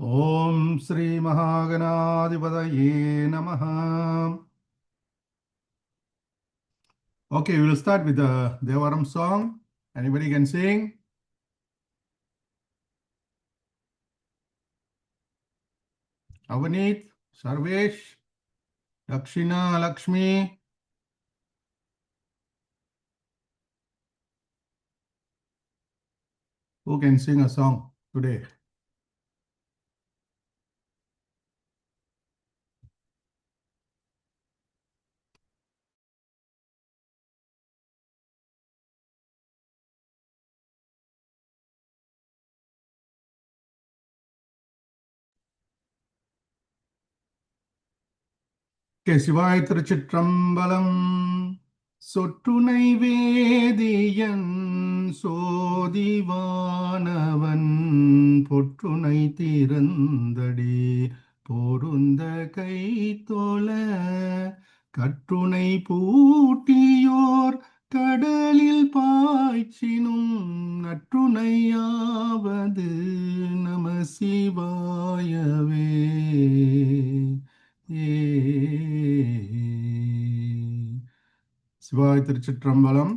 Om Sri Mahaganadhipadaye Namaha. Okay, we will start with the Devaram song. Anybody can sing? Avanit, Sarvesh, Lakshina, Lakshmi. Who can sing a song today? Okay, Sivaya Tiruchitrambalam. சொற்றுனை வேதியன் சோதிவானவன் பொற்றுனை திறந்தடி பொருந்த கைத்தொழ கற்றுனை பூட்டியோர் கடலில் பாய்ச்சினும் நற்றுணையாவது நம சிவாயவே. Sivaya Tiruchitrambalam.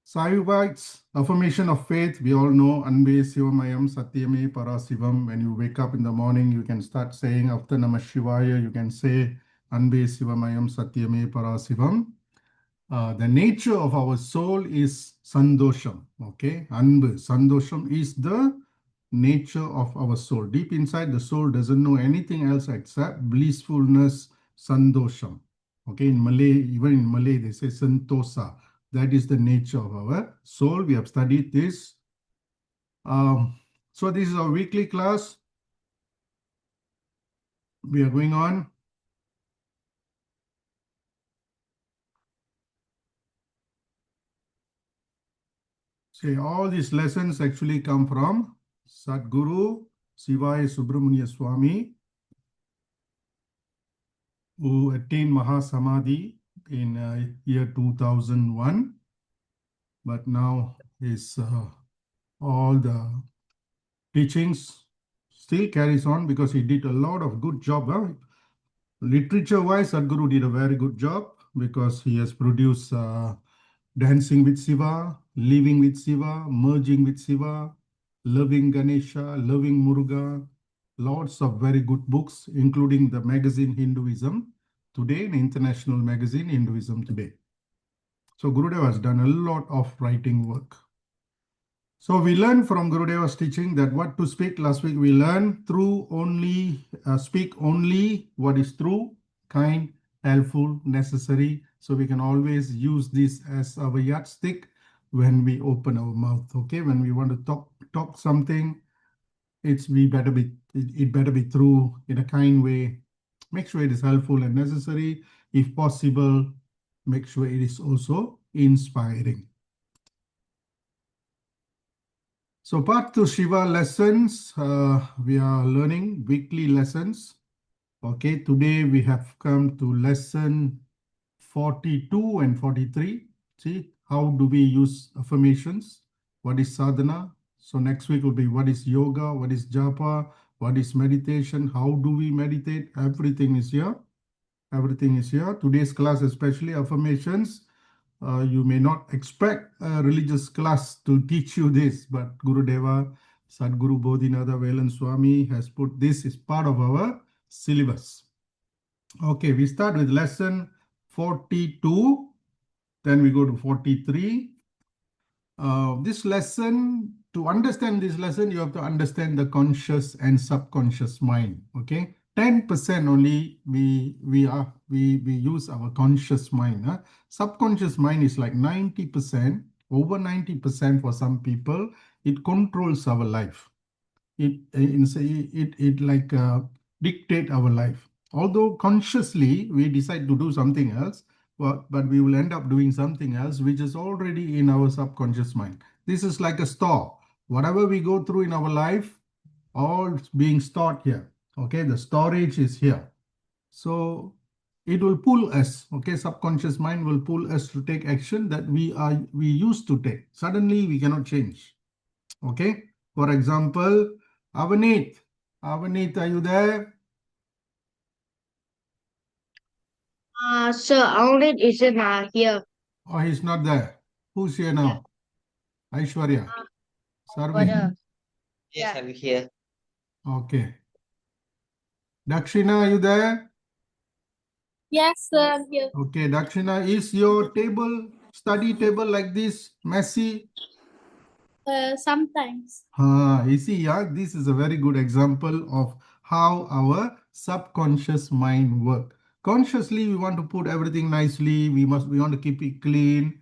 Saivite's affirmation of faith, we all know, Anbe Sivamayam Satyame Parasivam. When you wake up in the morning, you can start saying after Namah Shivaya, you can say Anbe Sivamayam Satyame Parasivam. The nature of our soul is Sandosham. Okay, Anbu, Sandosham is the nature of our soul. Deep inside, the soul doesn't know anything else except blissfulness, Sandosham. Okay, in Malay, even in Malay, they say Santosa. That is the nature of our soul. We have studied this. So this is our weekly class. We are going on. See, all these lessons actually come from Sadguru Siva Subramania Swami, who attained Mahasamadhi in year 2001. But now his all the teachings still carries on because he did a lot of good job. Literature-wise, Sadhguru did a very good job because he has produced Dancing with Siva, Living with Siva, Merging with Siva, Loving Ganesha, Loving Muruga, lots of very good books, including the magazine Hinduism Today, an international magazine, Hinduism Today. So Gurudev has done a lot of writing work. So we learned from Gurudeva's teaching that what to speak. Last week we learned speak only what is true, kind, helpful, necessary. So we can always use this as our yardstick when we open our mouth. Okay, when we want to talk something, it better be true in a kind way. Make sure it is helpful and necessary. If possible, make sure it is also inspiring. So part to Shiva lessons, we are learning weekly lessons. Okay, today we have come to lesson 42 and 43. See, how do we use affirmations? What is sadhana? So next week will be what is yoga, what is japa, what is meditation, how do we meditate? Everything is here. Everything is here. Today's class, especially affirmations. You may not expect a religious class to teach you this, but Gurudeva, Sadguru Bodhinatha Velan Swami has put this as part of our syllabus. Okay, we start with lesson 42, then we go to 43. This lesson, to understand this lesson, you have to understand the conscious and subconscious mind. Okay, 10% only we use our conscious mind. Subconscious mind is like 90%, over 90% for some people. It controls our life. It like dictate our life. Although consciously we decide to do something else, but we will end up doing something else which is already in our subconscious mind. This is like a store. Whatever we go through in our life, all being stored here. Okay, the storage is here. So it will pull us. Okay, subconscious mind will pull us to take action that we used to take. Suddenly we cannot change. Okay, for example, Avanit. Avanit, are you there? Sir, Audit isn't here. Oh, he's not there. Who's here now? Aishwarya. Uh, Sarvi. Yes, I'm here. Okay. Dakshina, are you there? Yes, sir, I'm here. Okay, Dakshina, is your table, study table like this, messy? Sometimes. You see, yeah, this is a very good example of how our subconscious mind work. Consciously, we want to put everything nicely. We want to keep it clean.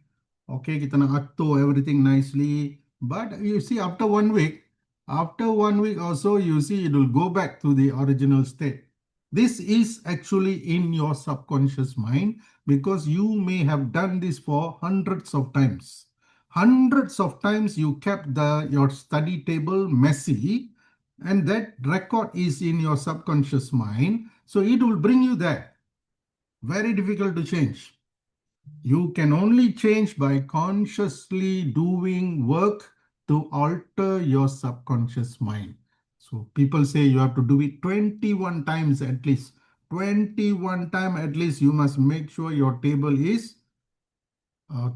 Okay, kita nak atur everything nicely. But you see, after 1 week also, you see, it will go back to the original state. This is actually in your subconscious mind because you may have done this for hundreds of times. Hundreds of times you kept your study table messy, and that record is in your subconscious mind. So it will bring you there. Very difficult to change. You can only change by consciously doing work to alter your subconscious mind. So people say you have to do it 21 times at least. 21 times at least you must make sure your table is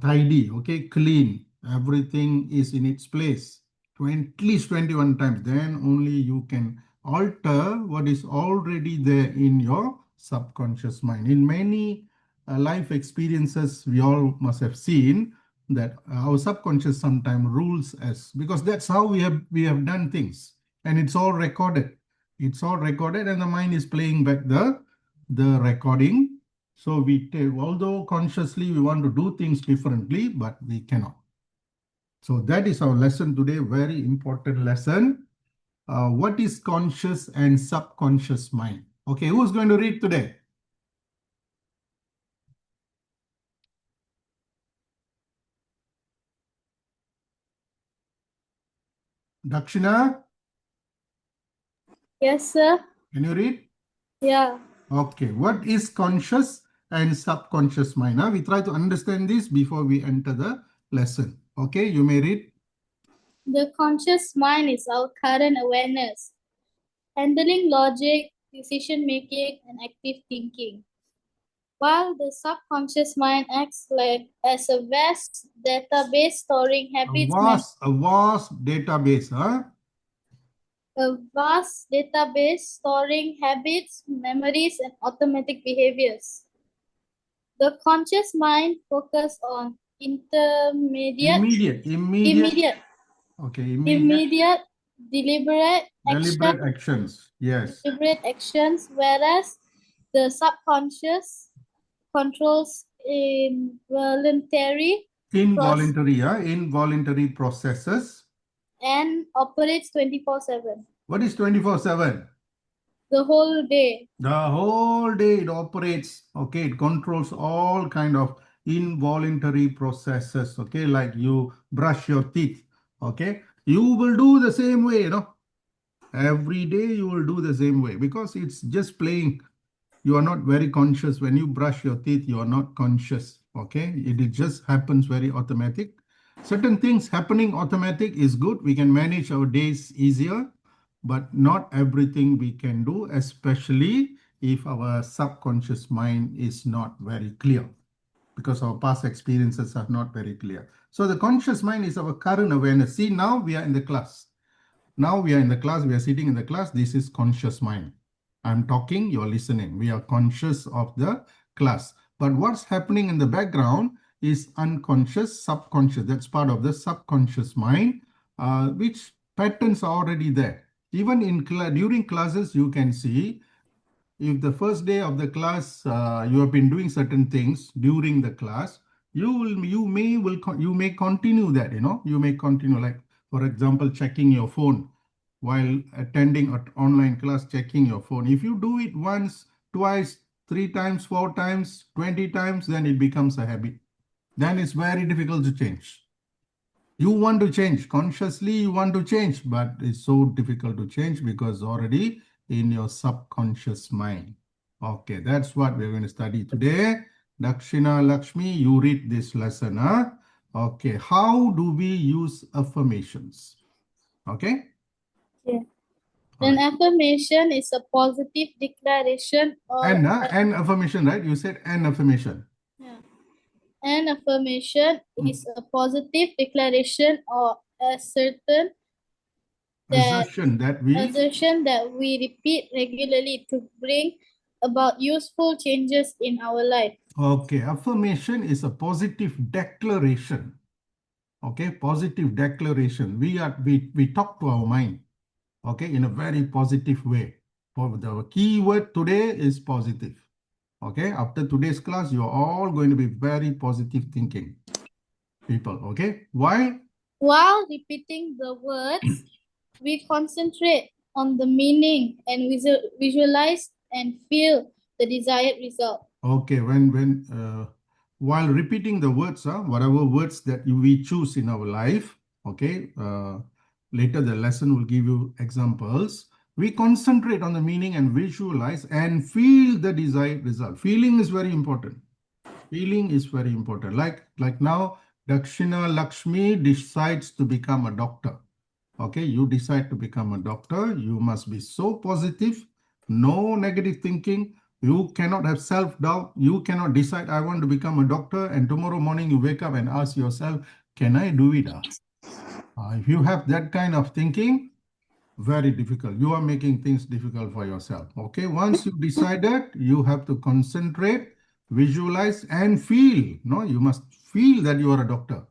tidy, okay, clean. Everything is in its place. At least 21 times. Then only you can alter what is already there in your subconscious mind. In many life experiences, we all must have seen that our subconscious sometimes rules us because that's how we have done things, and it's all recorded. It's all recorded, and the mind is playing back the recording. So although consciously we want to do things differently, but we cannot. So that is our lesson today, very important lesson. What is conscious and subconscious mind? Okay, who's going to read today? Dakshina, Yes, sir. can you read? Yeah. Okay, what is conscious and subconscious mind? We try to understand this before we enter the lesson. Okay, you may read. The conscious mind is our current awareness, handling logic, decision making, and active thinking. While the subconscious mind acts like as a vast database storing habits, A vast database, huh? a vast database storing habits, memories, and automatic behaviors. The conscious mind focuses on Immediate. Okay, immediate, deliberate deliberate actions. Yes. actions, whereas the subconscious controls Involuntary processes. and operates 24/7. What is 24/7? The whole day. The whole day it operates. Okay, it controls all kind of involuntary processes. Okay, like you brush your teeth. Okay, you will do the same way, every day you will do the same way because it's just playing. You are not very conscious. When you brush your teeth, you are not conscious. Okay, it just happens very automatic. Certain things happening automatic is good. We can manage our days easier, but not everything we can do, especially if our subconscious mind is not very clear because our past experiences are not very clear. So the conscious mind is our current awareness. See, now we are in the class. Now we are in the class, we are sitting in the class. This is conscious mind. I'm talking, you're listening. We are conscious of the class. But what's happening in the background is unconscious, subconscious. That's part of the subconscious mind, which patterns are already there. Even during classes, you can see if the first day of the class you have been doing certain things during the class, you may continue that. You may continue, like for example, checking your phone while attending an online class. Checking your phone, if you do it once, twice, 3 times, 4 times, 20 times, then it becomes a habit. Then it's very difficult to change. You want to change consciously, you want to change, but it's so difficult to change because already in your subconscious mind. Okay, that's what we're going to study today. Dakshina Lakshmi, you read this lesson, huh? Okay, how do we use affirmations? Okay. Yeah. An affirmation is a positive declaration or An affirmation, right? You said an affirmation. yeah. An affirmation is a positive declaration or assertion Assertion that we repeat regularly to bring about useful changes in our life. Okay, affirmation is a positive declaration. Okay, positive declaration. We talk to our mind, okay, in a very positive way. For the key word today is positive. Okay, after today's class, you're all going to be very positive thinking people. Okay, why? While repeating the words, we concentrate on the meaning and visualize and feel the desired result. Okay, while repeating the words, whatever words that we choose in our life, okay, later the lesson will give you examples. We concentrate on the meaning and visualize and feel the desired result. Feeling is very important. Feeling is very important. Like now, Dakshina Lakshmi decides to become a doctor. Okay, you decide to become a doctor. You must be so positive, no negative thinking. You cannot have self-doubt. You cannot decide, I want to become a doctor, and tomorrow morning you wake up and ask yourself, can I do it? If you have that kind of thinking, very difficult. You are making things difficult for yourself. Okay, once you decided, you have to concentrate, visualize, and feel. No, you must feel that you are a doctor.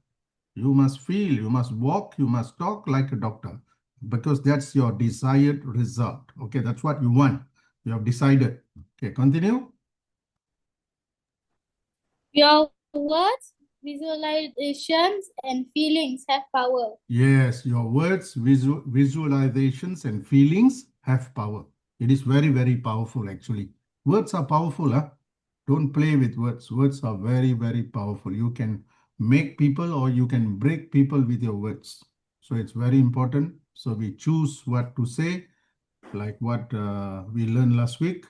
You must feel, you must walk, you must talk like a doctor because that's your desired result. Okay, that's what you want. You have decided. Okay, continue. Your words, visualizations, and feelings have power. Yes, your words, visualizations, and feelings have power. It is very, very powerful actually. Words are powerful. Huh? Don't play with words. Words are very, very powerful. You can make people or you can break people with your words. So it's very important. So we choose what to say, like what we learned last week.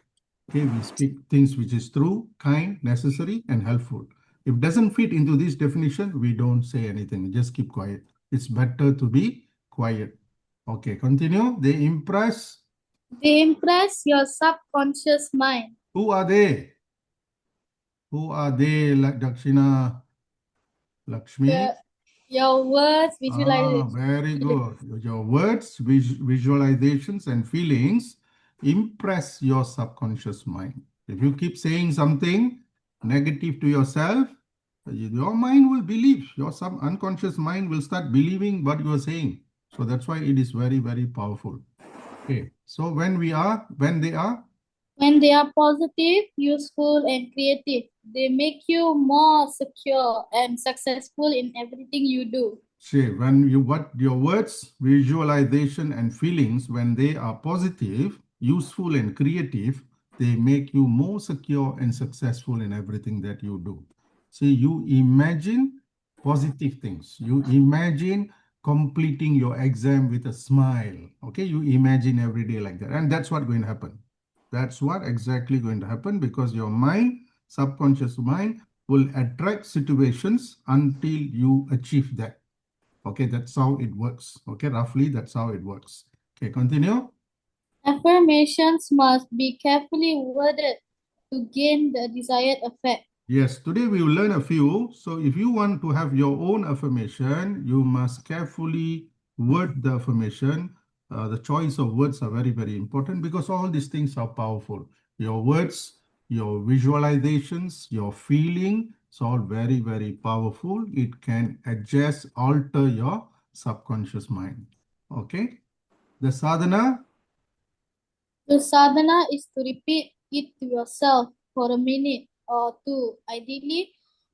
Okay, we speak things which is true, kind, necessary, and helpful. If it doesn't fit into this definition, we don't say anything. Just keep quiet. It's better to be quiet. Okay, continue. They impress. They impress your subconscious mind. Who are they? Who are they, like Dakshina Lakshmi? Your words, visualizations. Very good. Your words, visualizations, and feelings impress your subconscious mind. If you keep saying something negative to yourself, your mind will believe, your unconscious mind will start believing what you are saying. So that's why it is very, very powerful. Okay. So when they are, When they are positive, useful, and creative, they make you more secure and successful in everything you do. say when you what your words, visualization, and feelings, when they are positive, useful, and creative, they make you more secure and successful in everything that you do. See, you imagine positive things. You imagine completing your exam with a smile. Okay, you imagine every day like that, and that's what's going to happen. That's what exactly going to happen because your mind, subconscious mind, will attract situations until you achieve that. Okay, that's how it works. Okay, roughly that's how it works. Okay, continue. Affirmations must be carefully worded to gain the desired effect. Yes, today we will learn a few. So if you want to have your own affirmation, you must carefully word the affirmation. The choice of words are very, very important because all these things are powerful. Your words, your visualizations, your feeling, it's all very, very powerful. It can adjust, alter your subconscious mind. Okay. The sadhana. The sadhana is to repeat it to yourself for a minute or two, ideally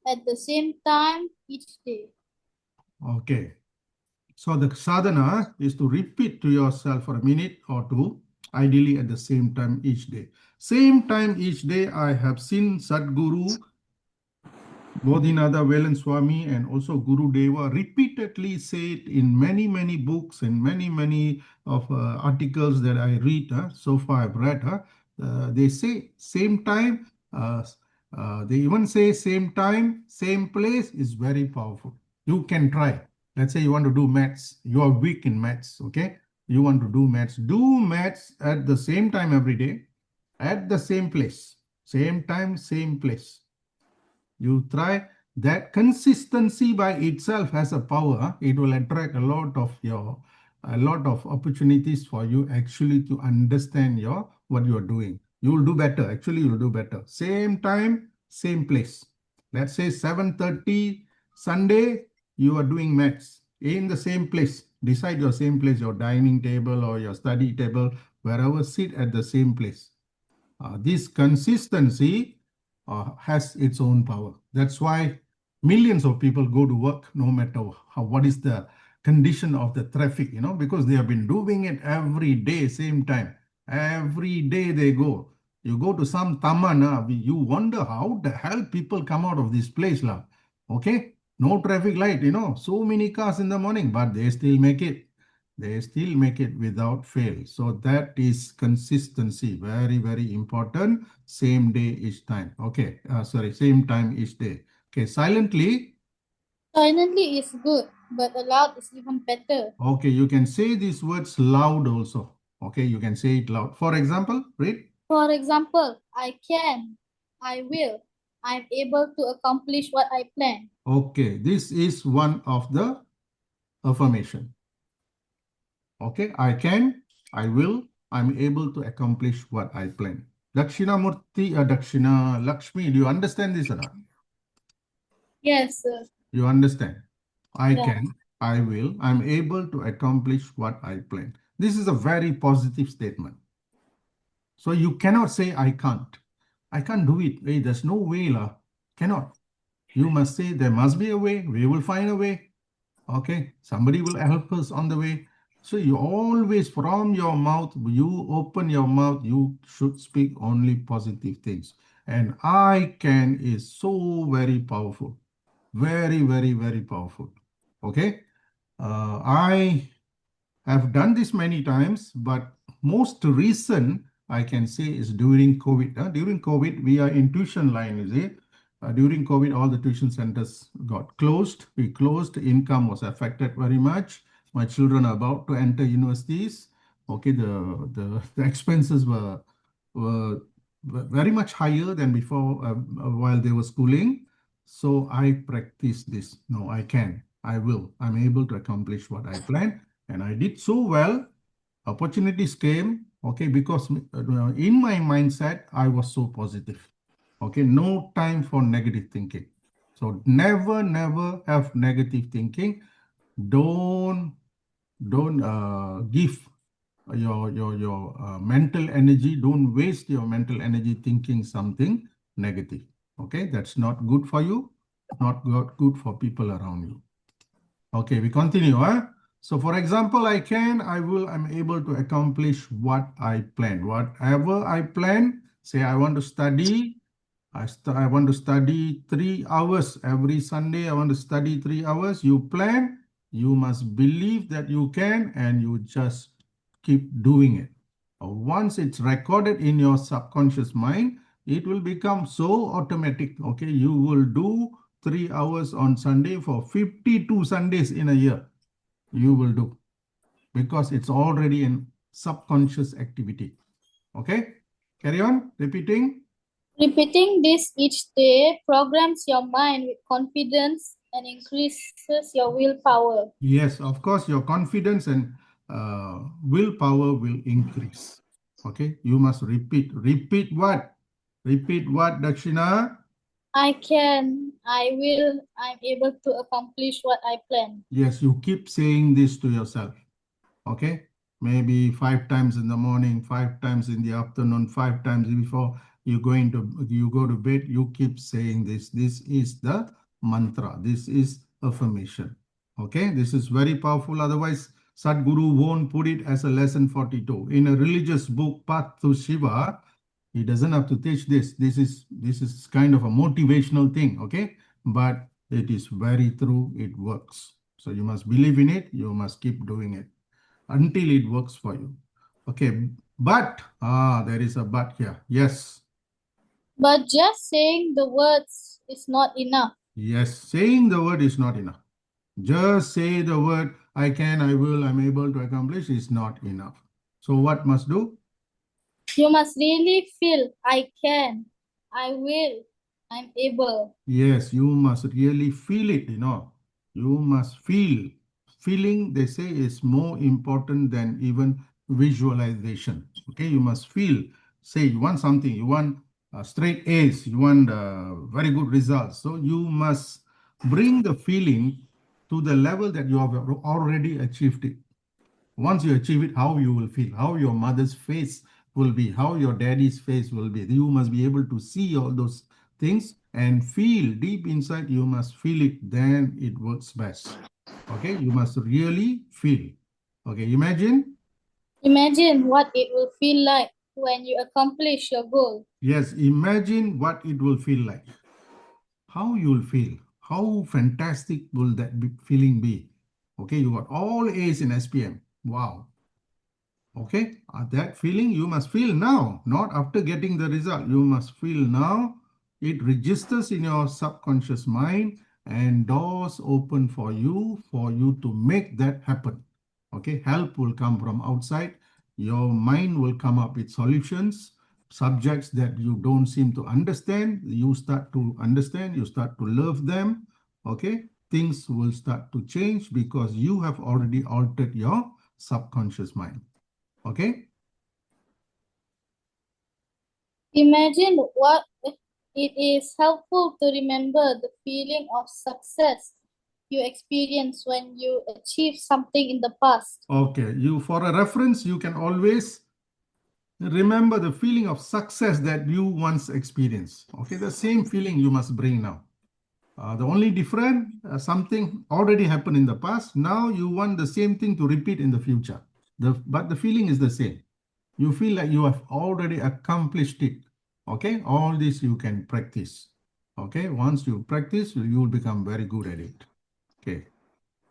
at the same time each day. Okay. So the sadhana is to repeat to yourself for a minute or two, ideally at the same time each day. Same time each day, I have seen Sadguru Bodhinada Velan Swami and also Guru Deva repeatedly say it in many, many books and many, many of articles that I read. So far I've read. They say same time, they even say same time, same place is very powerful. You can try. Let's say you want to do maths. You are weak in maths, okay? You want to do maths, do maths at the same time every day, at the same place, same time, same place. You try that. Consistency by itself has a power. It will attract a lot of opportunities for you actually to understand what you are doing. You will do better. Actually, you will do better. Same time, same place. Let's say 7:30 Sunday, you are doing maths in the same place. Decide your same place, your dining table or your study table, wherever, sit at the same place. This consistency has its own power. That's why millions of people go to work no matter what is the condition of the traffic, because they have been doing it every day, same time. Every day they go. You go to some taman, you wonder how the hell people come out of this place. Okay? No traffic light, so many cars in the morning, but they still make it. They still make it without fail. So that is consistency. Very, very important. Same day each time. Okay. Same time each day. Okay. Silently. Silently is good, but aloud is even better. Okay. You can say these words loud also. Okay. You can say it loud. For example, read. For example, I can, I will, I'm able to accomplish what I plan. Okay. This is one of the affirmation. Okay. I can, I will, I'm able to accomplish what I plan. Dakshinamurti, Dakshina Lakshmi, do you understand this or not? Yes, sir. You understand? I Yeah. can, I will, I'm able to accomplish what I plan. This is a very positive statement. So you cannot say, I can't. I can't do it. Hey, there's no way, lah. Cannot. You must say, there must be a way. We will find a way. Okay. Somebody will help us on the way. So you always, from your mouth, you open your mouth, you should speak only positive things. And I can is so very powerful. Very, very, very powerful. Okay. I have done this many times, but most recent I can say is during COVID. During COVID, we are in tuition line, you see. During COVID, all the tuition centers got closed. We closed, income was affected very much. My children are about to enter universities. Okay, the expenses were very much higher than before while they were schooling. So I practice this. No, I can, I will, I'm able to accomplish what I plan. And I did so well. Opportunities came, okay, because in my mindset, I was so positive. Okay, no time for negative thinking. So never, never have negative thinking. Don't give your mental energy. Don't waste your mental energy thinking something negative. Okay, that's not good for you, not good for people around you. Okay, we continue. So for example, I can, I will, I'm able to accomplish what I plan. Whatever I plan, say I want to study, I want to study 3 hours every Sunday. I want to study 3 hours. You plan, you must believe that you can, and you just keep doing it. Once it's recorded in your subconscious mind, it will become so automatic. Okay, you will do 3 hours on Sunday for 52 Sundays in a year. You will do because it's already in subconscious activity. Okay, carry on repeating. Repeating this each day programs your mind with confidence and increases your willpower. Yes, of course, your confidence and willpower will increase. Okay, you must repeat. Repeat what? Repeat what, Dakshina? I can, I will, I'm able to accomplish what I plan. Yes, you keep saying this to yourself. Okay, maybe 5 times in the morning, 5 times in the afternoon, 5 times before you go to bed. You keep saying this. This is the mantra. This is affirmation. Okay, this is very powerful. Otherwise, Sadhguru won't put it as a lesson 42 in a religious book, Path to Shiva. He doesn't have to teach this. This is kind of a motivational thing. Okay, but it is very true. It works. So you must believe in it. You must keep doing it until it works for you. Okay, but there is a but here. Yes. But just saying the words is not enough. Yes, saying the word is not enough. Just say the word, I can, I will, I'm able to accomplish is not enough. So what must do? You must really feel I can, I will, I'm able. Yes, you must really feel it, You must feel. Feeling, they say, is more important than even visualization. Okay, you must feel. Say you want something, you want straight A's, you want very good results. So you must bring the feeling to the level that you have already achieved it. Once you achieve it, how you will feel, how your mother's face will be, how your daddy's face will be. You must be able to see all those things and feel deep inside. You must feel it, then it works best. Okay, you must really feel. Okay, imagine. Imagine what it will feel like when you accomplish your goal. Yes, imagine what it will feel like. How you'll feel. How fantastic will that feeling be? Okay, you got all A's in SPM. Wow. Okay, that feeling you must feel now, not after getting the result. You must feel now. It registers in your subconscious mind and doors open for you to make that happen. Okay, help will come from outside. Your mind will come up with solutions, subjects that you don't seem to understand. You start to understand, you start to love them. Okay, things will start to change because you have already altered your subconscious mind. Okay. Imagine what it is helpful to remember the feeling of success you experience when you achieve something in the past. Okay. You, for a reference, you can always remember the feeling of success that you once experienced. Okay. The same feeling you must bring now. The only difference, something already happened in the past. Now you want the same thing to repeat in the future. But the feeling is the same. You feel like you have already accomplished it. Okay. All this you can practice. Okay. Once you practice, you will become very good at it. Okay.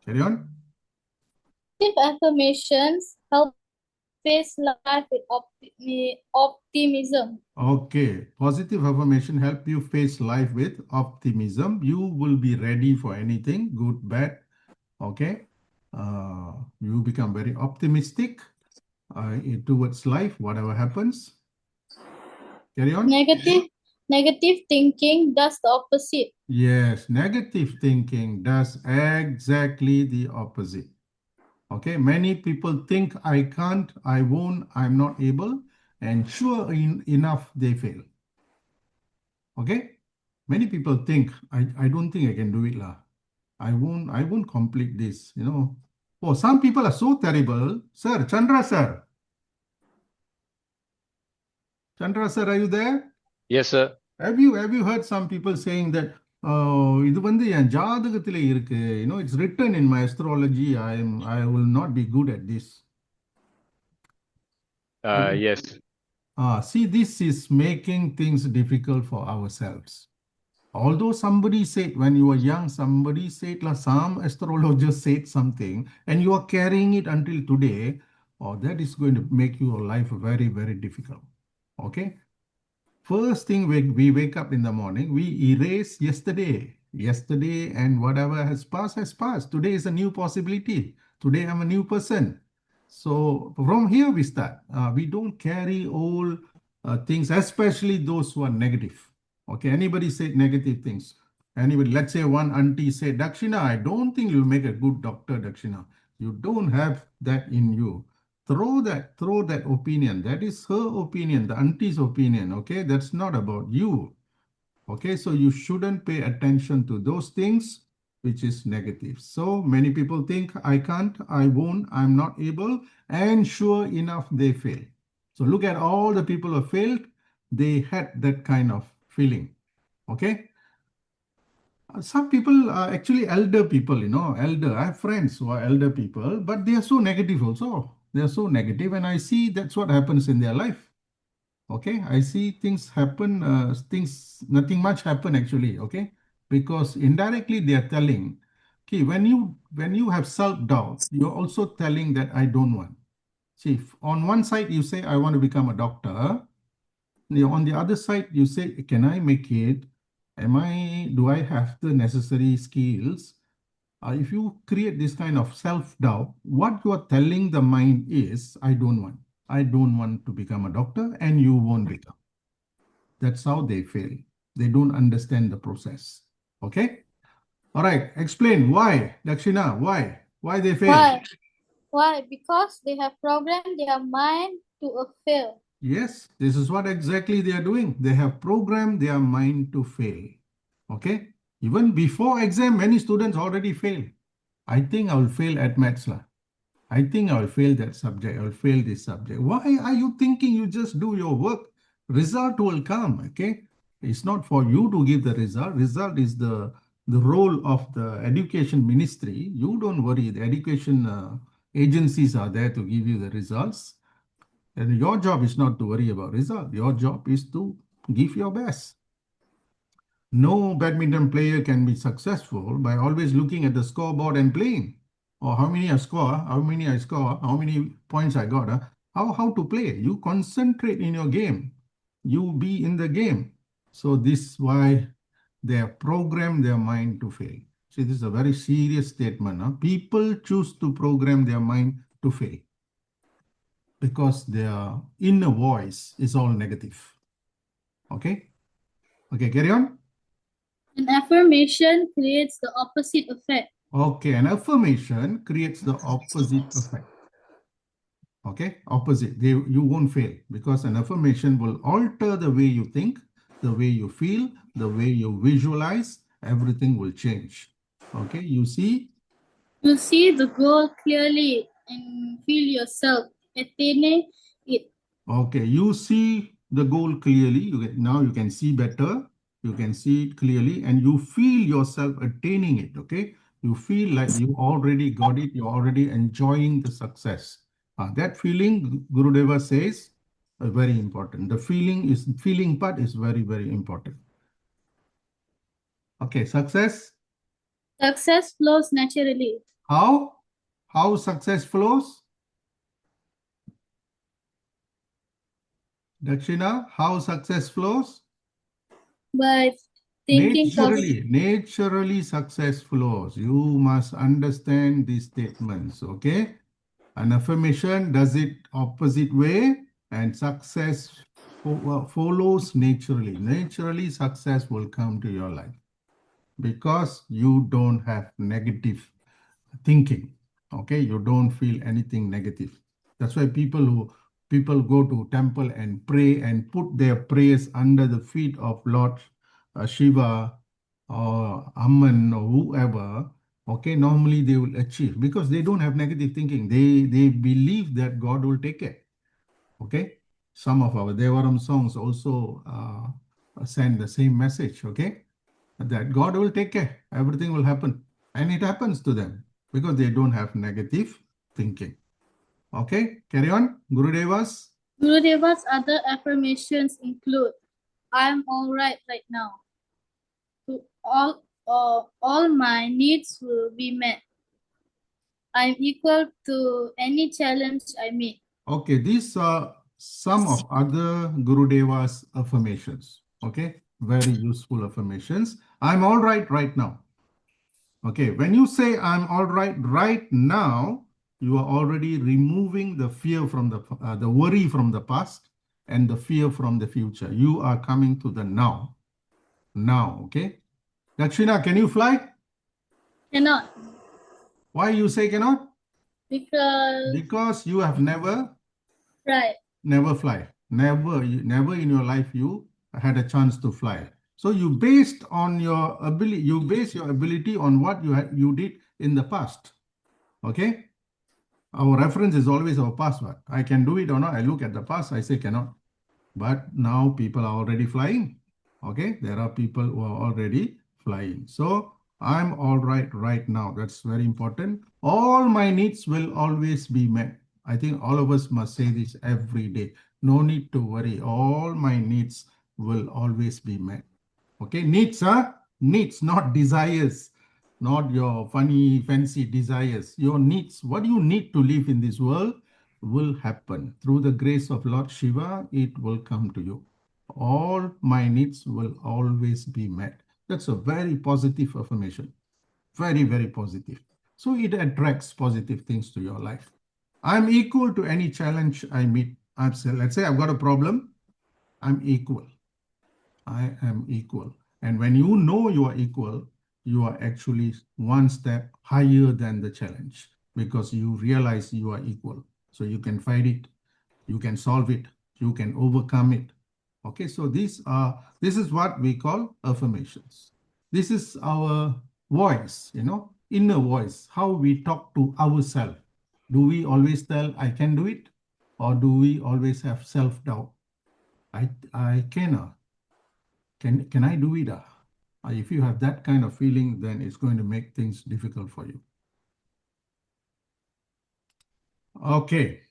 Carry on. Positive affirmations help face life with optimism. Okay, positive affirmation help you face life with optimism. You will be ready for anything, good, bad. Okay, you become very optimistic towards life, whatever happens. Carry on. Negative thinking does the opposite. Yes, negative thinking does exactly the opposite. Okay, many people think I can't, I won't, I'm not able, and sure enough they fail. Okay, many people think I don't think I can do it lah. I won't complete this. Oh, some people are so terrible. Sir, Chandra sir, are you there? Yes, sir. Have you heard some people saying that இது வந்து என் ஜாதகத்திலே இருக்கு, it's written in my astrology, I will not be good at this. Yes. See, this is making things difficult for ourselves. Although somebody said when you were young, somebody said, like some astrologer said something, and you are carrying it until today, that is going to make your life very, very difficult. Okay. First thing we wake up in the morning, we erase yesterday, and whatever has passed has passed. Today is a new possibility. Today I'm a new person. So from here we start. We don't carry all things, especially those who are negative. Okay, anybody say negative things? Anybody? Let's say one auntie said, Dakshina, I don't think you'll make a good doctor, Dakshina. You don't have that in you. Throw that opinion. That is her opinion, the auntie's opinion. Okay, that's not about you. Okay, so you shouldn't pay attention to those things which is negative. So many people think I can't, I won't, I'm not able, and sure enough they fail. So look at all the people who failed. They had that kind of feeling. Okay. Some people are actually elder people, elder. I have friends who are elder people, but they are so negative also. They are so negative, and I see that's what happens in their life. Okay, I see things happen, nothing much happen actually. Okay, because indirectly they are telling, okay, when you have self-doubt, you're also telling that I don't want. See, on one side you say I want to become a doctor. On the other side, you say, can I make it? Do I have the necessary skills? if you create this kind of self-doubt, what you are telling the mind is, I don't want. I don't want to become a doctor, and you won't become. That's how they fail. They don't understand the process. Okay? All right. Explain why, Dakshina, why? Why they fail? Why? Why? Because they have programmed their mind to a fail. Yes, this is what exactly they are doing. They have programmed their mind to fail. Okay? Even before exam, many students already fail. I think I will fail at maths. I think I will fail that subject. I will fail this subject. Why are you thinking you just do your work? Result will come. Okay? It's not for you to give the result. Result is the role of the education ministry. You don't worry. The education agencies are there to give you the results. And your job is not to worry about result. Your job is to give your best. No badminton player can be successful by always looking at the scoreboard and playing. Or how many I score, how many I score, how many points I got. How to play. You concentrate in your game. You be in the game. So this is why they have programmed their mind to fail. See, this is a very serious statement. People choose to program their mind to fail because their inner voice is all negative. Okay? Okay, carry on. An affirmation creates the opposite effect. Okay, an affirmation creates the opposite effect. Okay, opposite. You won't fail because an affirmation will alter the way you think, the way you feel, the way you visualize. Everything will change. Okay, you see. You see the goal clearly and feel yourself attaining it. Okay, you see the goal clearly. Now you can see better. You can see it clearly and you feel yourself attaining it. Okay, you feel like you already got it. You're already enjoying the success. That feeling, Gurudeva says, very important. The feeling part is very, very important. Okay, success. Success flows naturally. How? How success flows? Dakshina, how success flows? By thinking positive. Naturally success flows. You must understand these statements, okay? An affirmation does it opposite way and success follows naturally. Naturally, success will come to your life because you don't have negative thinking. Okay, you don't feel anything negative. That's why people go to temple and pray and put their prayers under the feet of Lord Shiva or Amman or whoever. Okay, normally they will achieve because they don't have negative thinking. They believe that God will take care. Okay, some of our Devaram songs also send the same message. Okay, that God will take care, everything will happen. And it happens to them because they don't have negative thinking. Okay, carry on. Gurudevas. Gurudeva's other affirmations include, I am all right now. All my needs will be met. I am equal to any challenge I meet. Okay, these are some of other Gurudevas affirmations. Okay, very useful affirmations. I'm all right now. Okay, when you say I'm all right now, you are already removing the fear from the worry from the past and the fear from the future. You are coming to the now. Now, okay? Dakshina, can you fly? Cannot. Why you say cannot? Because, You have never right. fly. Never in your life you had a chance to fly. So you based on your ability, you base your ability on what you did in the past. Okay? Our reference is always our past. I can do it or not. I look at the past, I say cannot. But now people are already flying. Okay, there are people who are already flying. So I'm all right now. That's very important. All my needs will always be met. I think all of us must say this every day. No need to worry. All my needs will always be met. Okay, needs, huh? Needs, not desires, not your funny, fancy desires. Your needs, what you need to live in this world will happen. Through the grace of Lord Shiva, it will come to you. All my needs will always be met. That's a very positive affirmation. very, very positive. So it attracts positive things to your life. I'm equal to any challenge I meet. Let's say I've got a problem. I'm equal. I am equal. And when you know you are equal, you are actually one step higher than the challenge because you realize you are equal. So you can fight it, you can solve it, you can overcome it. Okay, so this is what we call affirmations. This is our voice, inner voice, how we talk to ourselves. Do we always tell I can do it? Or do we always have self-doubt? I cannot. Can I do it? If you have that kind of feeling, then it's going to make things difficult for you. Okay.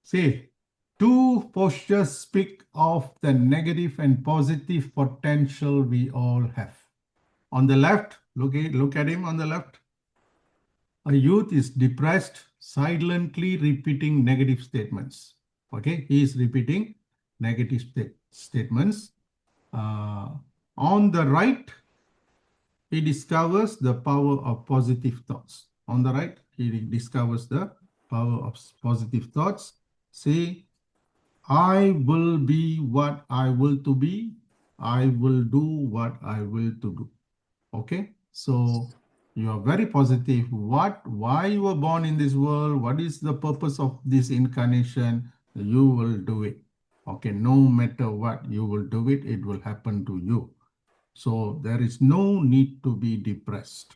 See, two postures speak of the negative and positive potential we all have. On the left, look at him on the left. A youth is depressed, silently repeating negative statements. Okay, he is repeating negative statements. On the right, he discovers the power of positive thoughts. On the right, he discovers the power of positive thoughts. Say, I will be what I will to be. I will do what I will to do. Okay, so you are very positive. Why you were born in this world? What is the purpose of this incarnation? You will do it. Okay, no matter what, you will do it. It will happen to you. So there is no need to be depressed.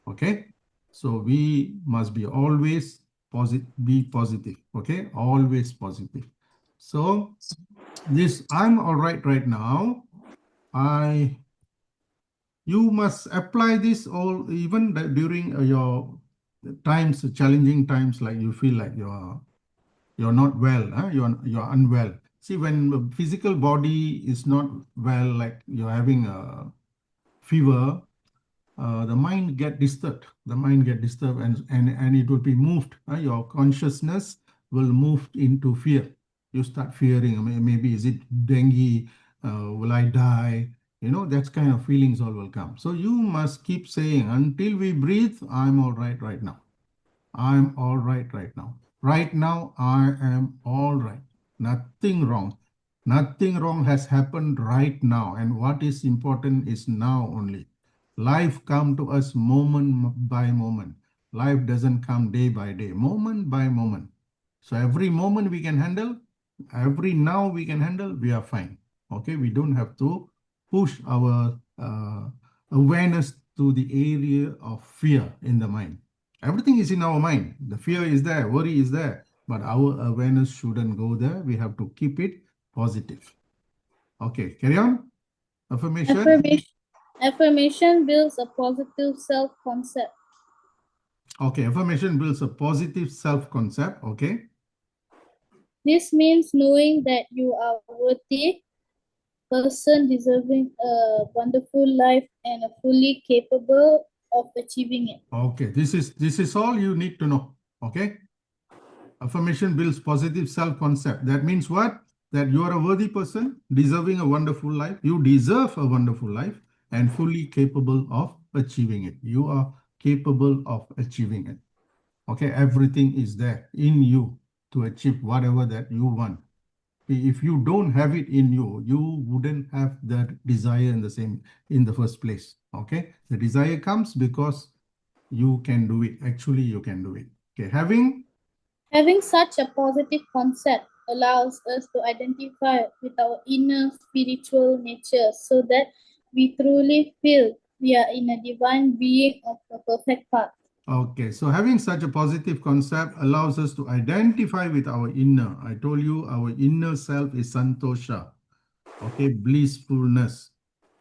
Okay, so we must be always be positive. Okay, always positive. So this I'm all right now. You must apply this all even during your times, challenging times, like you feel like you're not well, you're unwell. See, when the physical body is not well, like you're having a fever, the mind get disturbed. The mind get disturbed, and it will be moved. Your consciousness will move into fear. You start fearing. Maybe is it dengue? Will I die? That kind of feelings all will come. So you must keep saying, until we breathe, I'm all right now. I'm all right now. Right now, I am all right. Nothing wrong. Nothing wrong has happened right now. And what is important is now only. Life come to us moment by moment. Life doesn't come day by day, moment by moment. So every moment we can handle, every now we can handle, we are fine. Okay, we don't have to push our awareness to the area of fear in the mind. Everything is in our mind. The fear is there, worry is there, but our awareness shouldn't go there. We have to keep it positive. Okay, carry on. Affirmation. Affirmation builds a positive self-concept. Okay, affirmation builds a positive self-concept. Okay. This means knowing that you are worthy, person deserving a wonderful life and fully capable of achieving it. Okay, this is all you need to know. Okay. Affirmation builds positive self-concept. That means what? That you are a worthy person, deserving a wonderful life. You deserve a wonderful life and fully capable of achieving it. You are capable of achieving it. Okay, everything is there in you to achieve whatever that you want. If you don't have it in you, you wouldn't have that desire in the first place. Okay, the desire comes because you can do it. Actually, you can do it. Okay, Having such a positive concept allows us to identify with our inner spiritual nature so that we truly feel we are in a divine being of a perfect path. Okay, so having such a positive concept allows us to identify with our inner. I told you our inner self is santosha. Okay, blissfulness.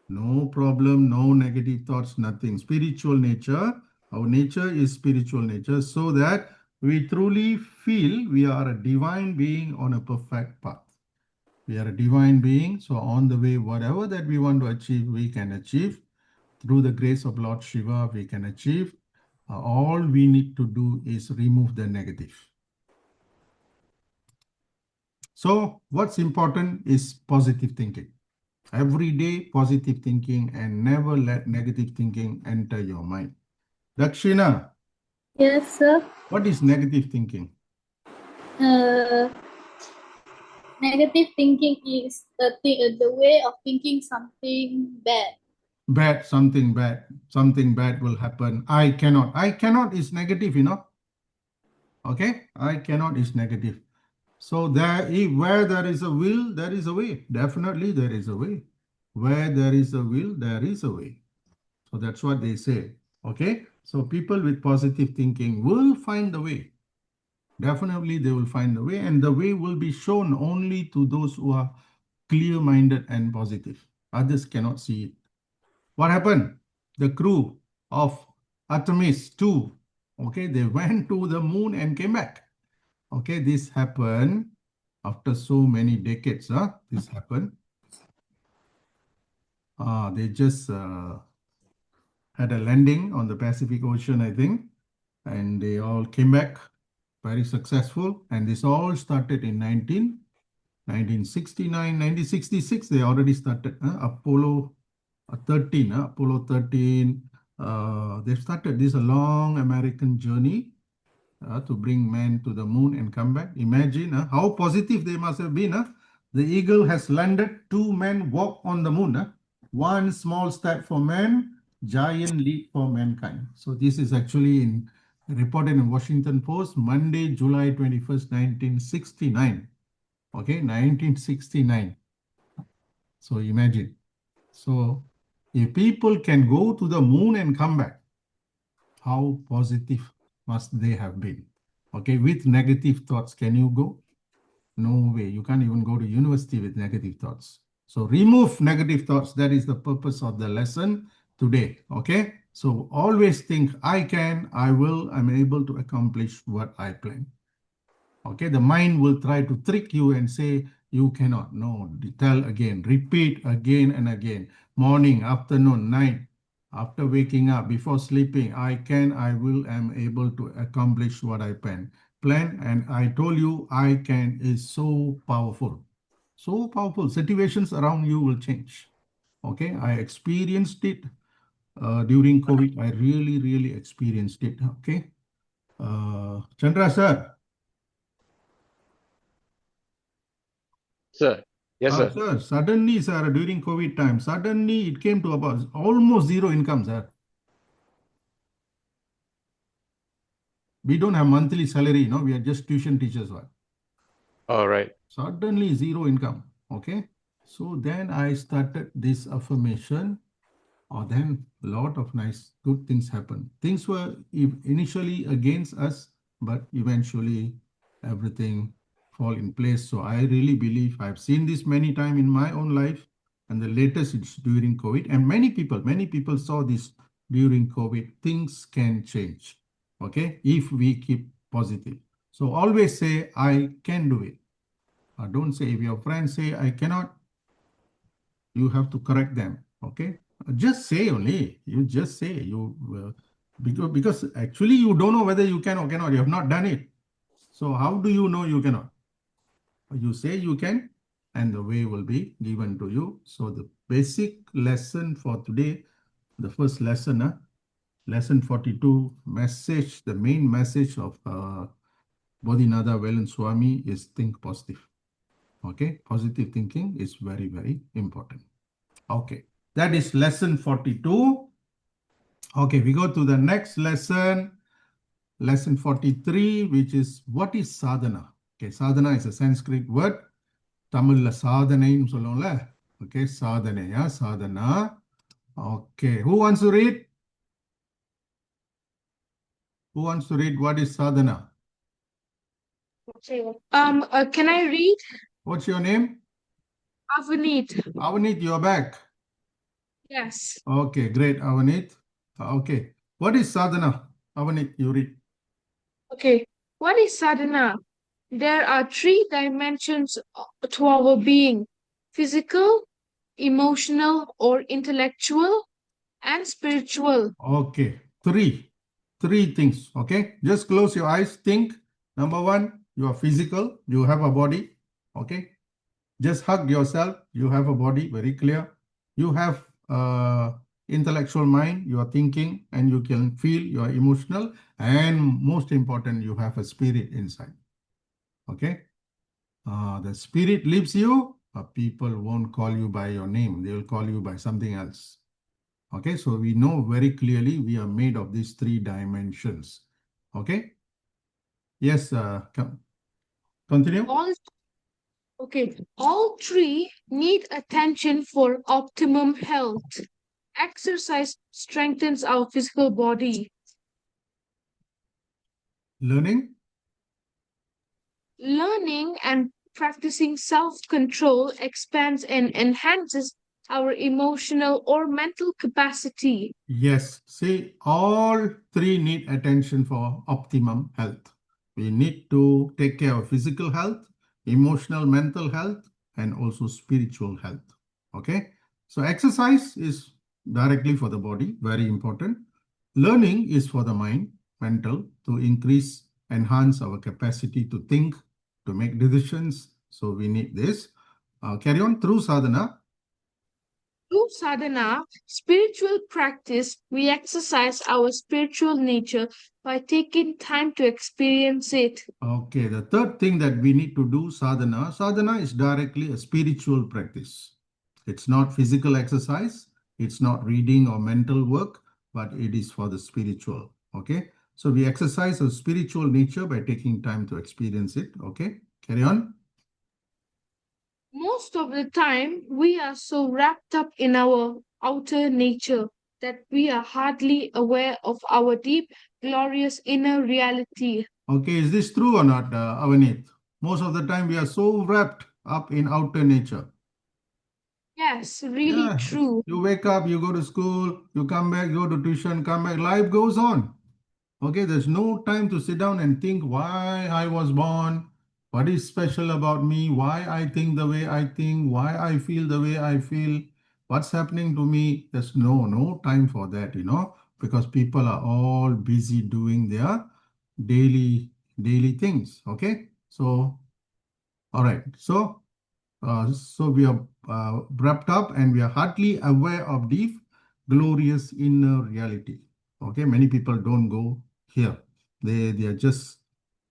No problem, no negative thoughts, nothing. Spiritual nature. Our nature is spiritual nature so that we truly feel we are a divine being on a perfect path. We are a divine being. So on the way, whatever that we want to achieve, we can achieve. Through the grace of Lord Shiva, we can achieve. All we need to do is remove the negative. So what's important is positive thinking. Every day, positive thinking, and never let negative thinking enter your mind. Dakshina, Yes, sir. what is negative thinking? Uh, Negative thinking is the way of thinking something bad. Something bad will happen. I cannot. I cannot is negative, Okay, I cannot is negative. So where there is a will, there is a way. Definitely there is a way. Where there is a will, there is a way. So that's what they say. Okay. So people with positive thinking will find the way. Definitely they will find the way, and the way will be shown only to those who are clear-minded and positive. Others cannot see it. What happened? The crew of Artemis 2, okay, they went to the moon and came back. Okay, this happened after so many decades. This happened. They just had a landing on the Pacific Ocean, I think, and they all came back very successful. And this all started in 1969, 1966. They already started Apollo 13. Apollo 13. They started this long American journey to bring man to the moon and come back. Imagine how positive they must have been. The eagle has landed, 2 men walk on the moon. One small step for man, giant leap for mankind. So this is actually reported in Washington Post, Monday, July 21st, 1969. Okay, 1969. So imagine. So if people can go to the moon and come back, how positive must they have been? Okay, with negative thoughts, can you go? No way. You can't even go to university with negative thoughts. So remove negative thoughts. That is the purpose of the lesson today. Okay. So always think, I can, I will, I'm able to accomplish what I plan. Okay. The mind will try to trick you and say, you cannot. No, tell again, repeat again and again. Morning, afternoon, night, after waking up, before sleeping, I can, I will, am able to accomplish what I plan. And I told you, I can is so powerful. So powerful. Situations around you will change. Okay, I experienced it during COVID. I really, really experienced it. Okay. Chandra sir. Sir. Yes, sir. Sir, suddenly, sir, during COVID time, suddenly it came to about almost zero income, sir. We don't have monthly salary, we are just tuition teachers. All right. Suddenly zero income. Okay. So then I started this affirmation. Then a lot of nice, good things happened. Things were initially against us, but eventually everything fall in place. So I really believe I've seen this many times in my own life, and the latest it's during COVID. And many people saw this during COVID. Things can change. Okay, if we keep positive. So always say, I can do it. Don't say, if your friends say, I cannot, you have to correct them. Okay. Just say only. You just say because actually you don't know whether you can or cannot. You have not done it. So how do you know you cannot? You say you can, and the way will be given to you. So the basic lesson for today, the first lesson, lesson 42, message, the main message of Bodhinada Velan Swami is think positive. Okay, positive thinking is very, very important. Okay, that is lesson 42. Okay, we go to the next lesson, lesson 43, which is what is sadhana? Okay, sadhana is a Sanskrit word. Tamil sadhanainu solluvom. Okay, sadhanaya, sadhana. Okay, who wants to read? Who wants to read what is sadhana? Can I read? What's your name? Avanit. Avanit, you're back. Yes. Okay, great, Avanit. Okay, what is sadhana? Avanit, you read. Okay. What is sadhana? There are 3 dimensions to our being: physical, emotional or intellectual, and spiritual. Okay, three things. Okay, just close your eyes. Think. Number 1, you are physical. You have a body. Okay. Just hug yourself. You have a body, very clear. You have intellectual mind, you are thinking, and you can feel, you are emotional, and most important, you have a spirit inside. Okay? The spirit leaves you, people won't call you by your name. They will call you by something else. Okay, so we know very clearly we are made of these three dimensions. Okay? Yes, continue. All three need attention for optimum health. Exercise strengthens our physical body. Learning. Learning and practicing self-control expands and enhances our emotional or mental capacity. Yes, see, all three need attention for optimum health. We need to take care of physical health, emotional, mental health, and also spiritual health. Okay, so exercise is directly for the body, very important. Learning is for the mind, mental, to increase, enhance our capacity to think, to make decisions. So we need this. Carry on through sadhana. Through sadhana, spiritual practice, we exercise our spiritual nature by taking time to experience it. Okay, the third thing that we need to do, sadhana. Sadhana is directly a spiritual practice. It's not physical exercise, it's not reading or mental work, but it is for the spiritual. Okay, so we exercise our spiritual nature by taking time to experience it. Okay, carry on. Most of the time, we are so wrapped up in our outer nature that we are hardly aware of our deep, glorious inner reality. Okay, is this true or not, Avanit? Most of the time we are so wrapped up in outer nature. Yes, really Yeah, true. you wake up, you go to school, you come back, go to tuition, come back, life goes on. Okay, there's no time to sit down and think why I was born, what is special about me, why I think the way I think, why I feel the way I feel, what's happening to me. There's no time for that, because people are all busy doing their daily things. Okay, so all right, so we are wrapped up and we are hardly aware of the glorious inner reality. Okay, many people don't go here. They are just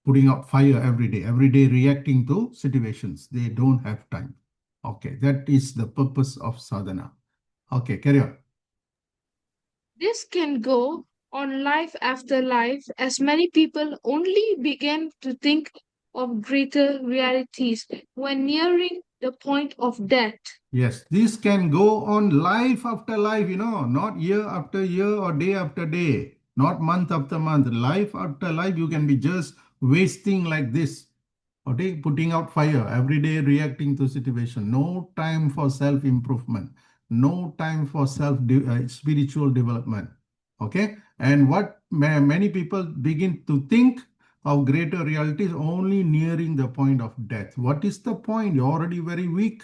putting out fire every day reacting to situations. They don't have time. Okay, that is the purpose of sadhana. Okay, carry on. This can go on life after life as many people only begin to think of greater realities when nearing the point of death. Yes, this can go on life after life, not year after year or day after day, not month after month, life after life. You can be just wasting like this, okay, putting out fire every day, reacting to situation. No time for self improvement, no time for spiritual development. Okay, and what many people begin to think of greater realities only nearing the point of death. What is the point? You're already very weak.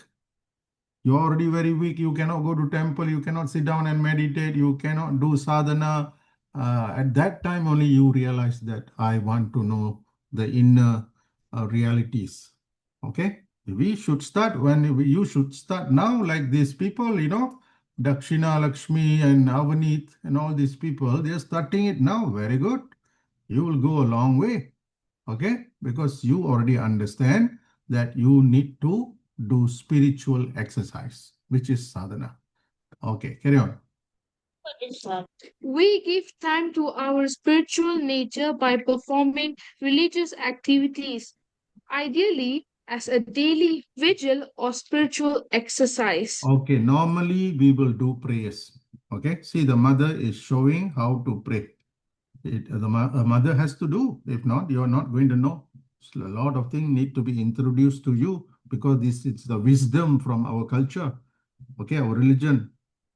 You're already very weak. You cannot go to temple. You cannot sit down and meditate. You cannot do sadhana. At that time only you realize that I want to know the inner realities. Okay. We should start you should start now like these people, Dakshina, Lakshmi and Avanit and all these people, they're starting it now. Very good. You will go a long way. Okay, because you already understand that you need to do spiritual exercise, which is sadhana. Okay, carry on. We give time to our spiritual nature by performing religious activities, ideally as a daily vigil or spiritual exercise. Okay, normally we will do prayers. Okay, see, the mother is showing how to pray. A mother has to do. If not, you're not going to know. So a lot of things need to be introduced to you because this is the wisdom from our culture. Okay, our religion.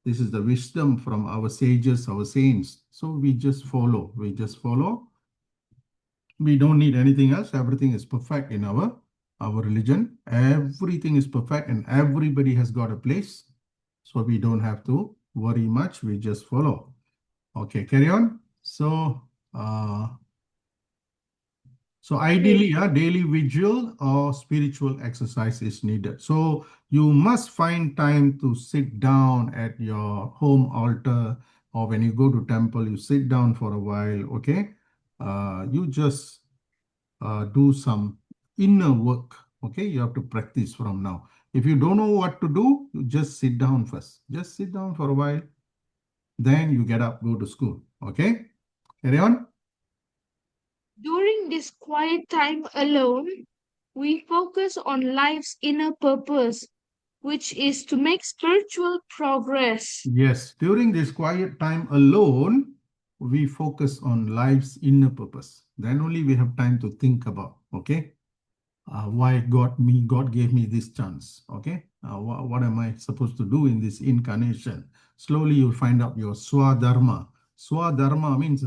This is the wisdom from our sages, our saints. So we just follow. We just follow. We don't need anything else. Everything is perfect in our religion. Everything is perfect and everybody has got a place. So we don't have to worry much. We just follow. Okay, carry on. So So ideally, a daily vigil or spiritual exercise is needed. So you must find time to sit down at your home altar, or when you go to temple, you sit down for a while. Okay, you just do some inner work. Okay, you have to practice from now. If you don't know what to do, you just sit down first. Just sit down for a while. Then you get up, go to school. Okay, carry on. During this quiet time alone, we focus on life's inner purpose, which is to make spiritual progress. Yes, during this quiet time alone, we focus on life's inner purpose. Then only we have time to think about, okay, why God gave me this chance, okay? What am I supposed to do in this incarnation? Slowly you'll find out your swadharma. Swadharma means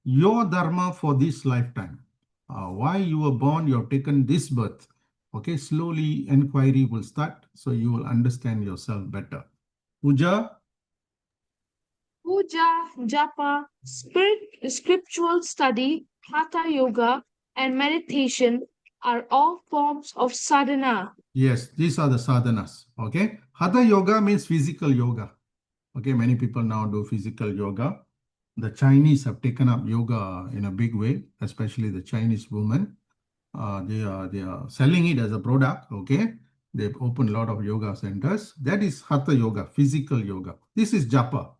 your dharma for this lifetime. Why you were born, you have taken this birth. Okay, slowly inquiry will start, so you will understand yourself better. Puja. Puja, japa, scriptural study, hatha yoga, and meditation are all forms of sadhana. Yes, these are the sadhanas. Okay. Hatha yoga means physical yoga. Okay. Many people now do physical yoga. The Chinese have taken up yoga in a big way, especially the Chinese women. They are selling it as a product. Okay. They've opened a lot of yoga centers. That is hatha yoga, physical yoga. This is japa.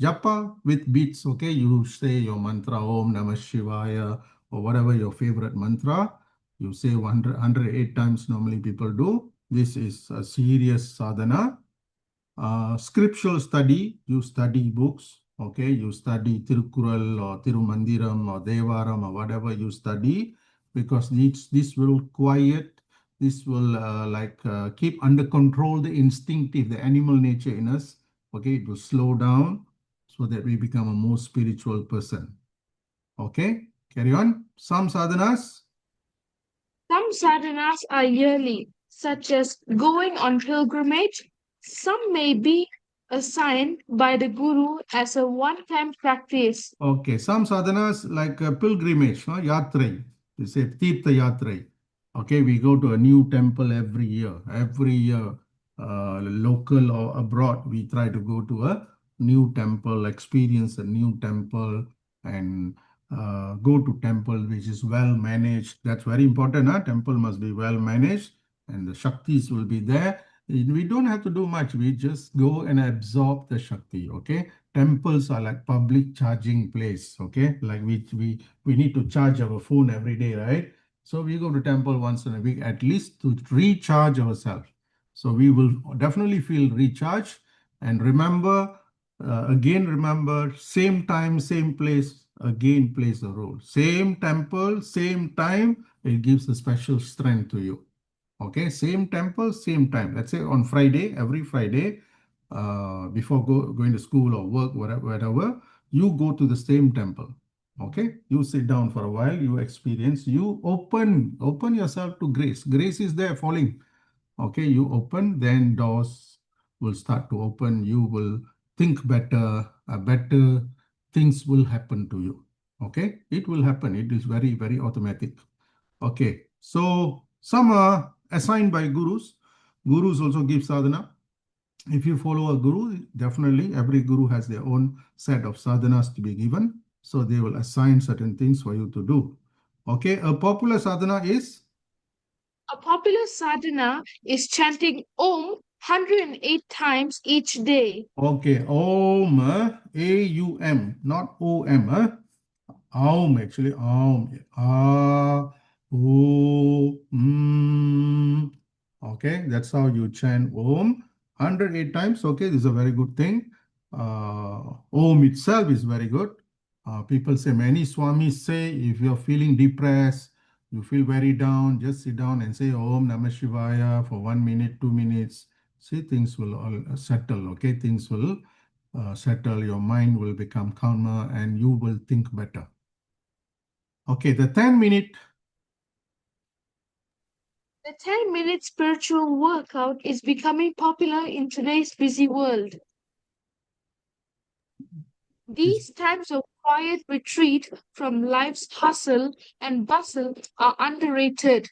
Japa with beats. Okay. You say your mantra, Om Namah Shivaya, or whatever your favorite mantra. You say 108 times normally people do. This is a serious sadhana. Scriptural study, you study books, okay? You study Tirukural or Tirumandiram or Devaram or whatever you study, because this will quiet, this will keep under control the instinctive, the animal nature in us, okay? It will slow down so that we become a more spiritual person. Okay, carry on. Some sadhanas. Some sadhanas are yearly, such as going on pilgrimage. Some may be assigned by the Guru as a one-time practice. Okay, some sadhanas like pilgrimage, yatrai. We say Tirtha Yatrai. Okay, we go to a new temple every year. Every year, local or abroad, we try to go to a new temple, experience a new temple, and go to temple which is well managed. That's very important. Temple must be well managed, and the Shaktis will be there. We don't have to do much. We just go and absorb the Shakti. Okay, temples are like public charging place. Okay, like we need to charge our phone every day, right? So we go to temple once in a week at least to recharge ourselves. So we will definitely feel recharged. And remember, again, remember, same time, same place, again plays a role. Same temple, same time, it gives a special strength to you. Okay, same temple, same time. Let's say on Friday, every Friday, before going to school or work, whatever, you go to the same temple. Okay, you sit down for a while, you experience, you open yourself to grace. Grace is there falling. Okay, you open, then doors will start to open. You will think better, better things will happen to you. Okay, it will happen. It is very, very automatic. Okay, so some are assigned by gurus. Gurus also give sadhana. If you follow a guru, definitely every guru has their own set of sadhanas to be given. So they will assign certain things for you to do. Okay, a popular sadhana is? A popular sadhana is chanting Om 108 times each day. Okay, Om, A-U-M, not O-M. Aum, actually, Aum. Okay, that's how you chant Om. 108 times, okay, this is a very good thing. Om itself is very good. People say, many Swamis say, if you're feeling depressed, you feel very down, just sit down and say Om Namah Shivaya for 1 minute, 2 minutes. See, things will all settle, okay? Things will settle, your mind will become calmer and you will think better. Okay, the 10-minute. The 10-minute spiritual workout is becoming popular in today's busy world. These types of quiet retreat from life's hustle and bustle are underrated.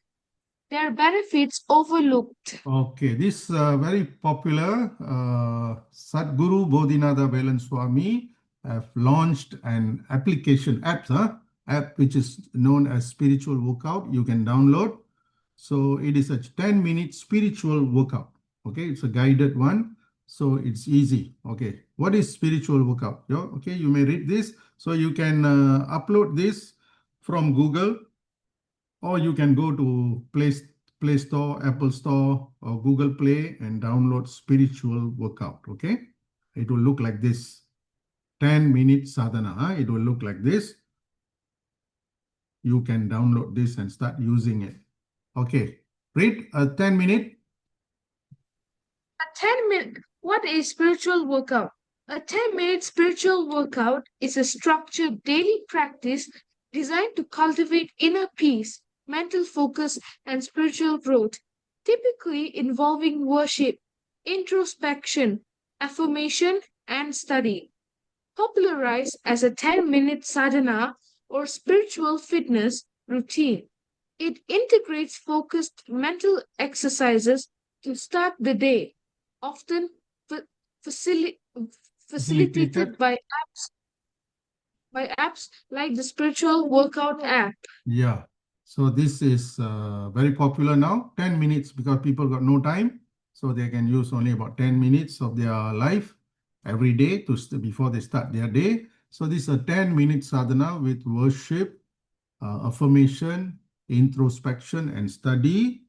Their benefits overlooked. Okay, this very popular Sadhguru Bodhinatha Velan Swami have launched an application app which is known as Spiritual Workout. You can download. So it is a 10-minute spiritual workout. Okay, it's a guided one. So it's easy. Okay, what is spiritual workout? Okay, you may read this. So you can upload this from Google, or you can go to Play Store, Apple Store, or Google Play and download spiritual workout. Okay, it will look like this. 10-minute sadhana. It will look like this. You can download this and start using it. Okay, read a 10-minute. What is spiritual workout? A 10-minute spiritual workout is a structured daily practice designed to cultivate inner peace, mental focus, and spiritual growth, typically involving worship, introspection, affirmation, and study. Popularized as a 10-minute sadhana or spiritual fitness routine, it integrates focused mental exercises to start the day, often facilitated by apps like the spiritual workout app. Yeah. So this is very popular now. 10 minutes because people got no time. So they can use only about 10 minutes of their life every day before they start their day. So this is a 10-minute sadhana with worship, affirmation, introspection, and study.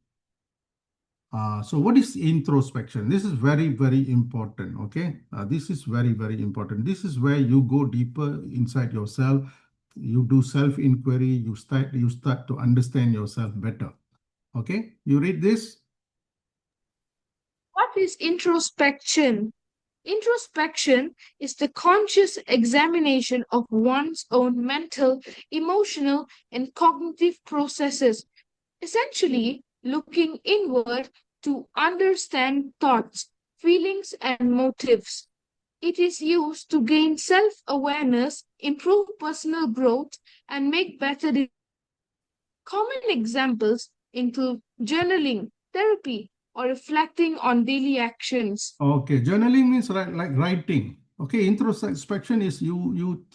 So what is introspection? This is very, very important. Okay. This is very, very important. This is where you go deeper inside yourself. You do self-inquiry. You start to understand yourself better. Okay. You read this. What is introspection? Introspection is the conscious examination of one's own mental, emotional, and cognitive processes, essentially looking inward to understand thoughts, feelings, and motives. It is used to gain self-awareness, improve personal growth, and make better decisions. Common examples include journaling, therapy, or reflecting on daily actions. Okay, journaling means like writing. Okay, introspection is you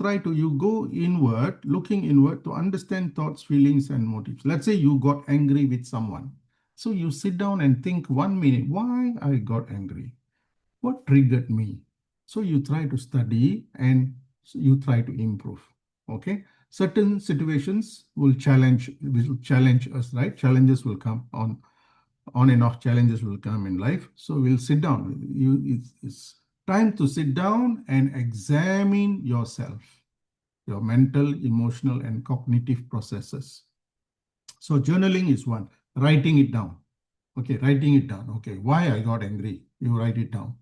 go inward, looking inward to understand thoughts, feelings, and motives. Let's say you got angry with someone. So you sit down and think 1 minute, why I got angry? What triggered me? So you try to study and you try to improve. Okay, certain situations will challenge us, right? Challenges will come on and off, challenges will come in life. So we'll sit down. It's time to sit down and examine yourself, your mental, emotional, and cognitive processes. So journaling is one. Writing it down. Okay, writing it down. Okay, why I got angry? You write it down.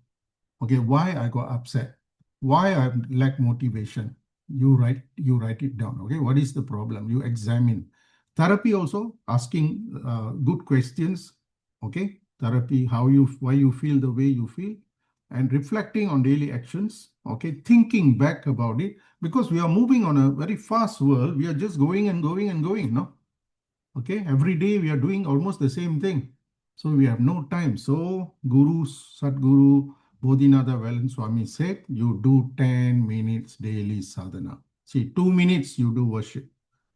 Okay, why I got upset? Why I lack motivation? You write it down. Okay, what is the problem? You examine. Therapy also, asking good questions. Okay, therapy, why you feel the way you feel, and reflecting on daily actions. Okay, thinking back about it, because we are moving on a very fast world. We are just going and going and going, no? Okay, every day we are doing almost the same thing. So we have no time. So Sadhguru Bodhinatha Velan Swami said, you do 10 minutes daily sadhana. See, 2 minutes you do worship,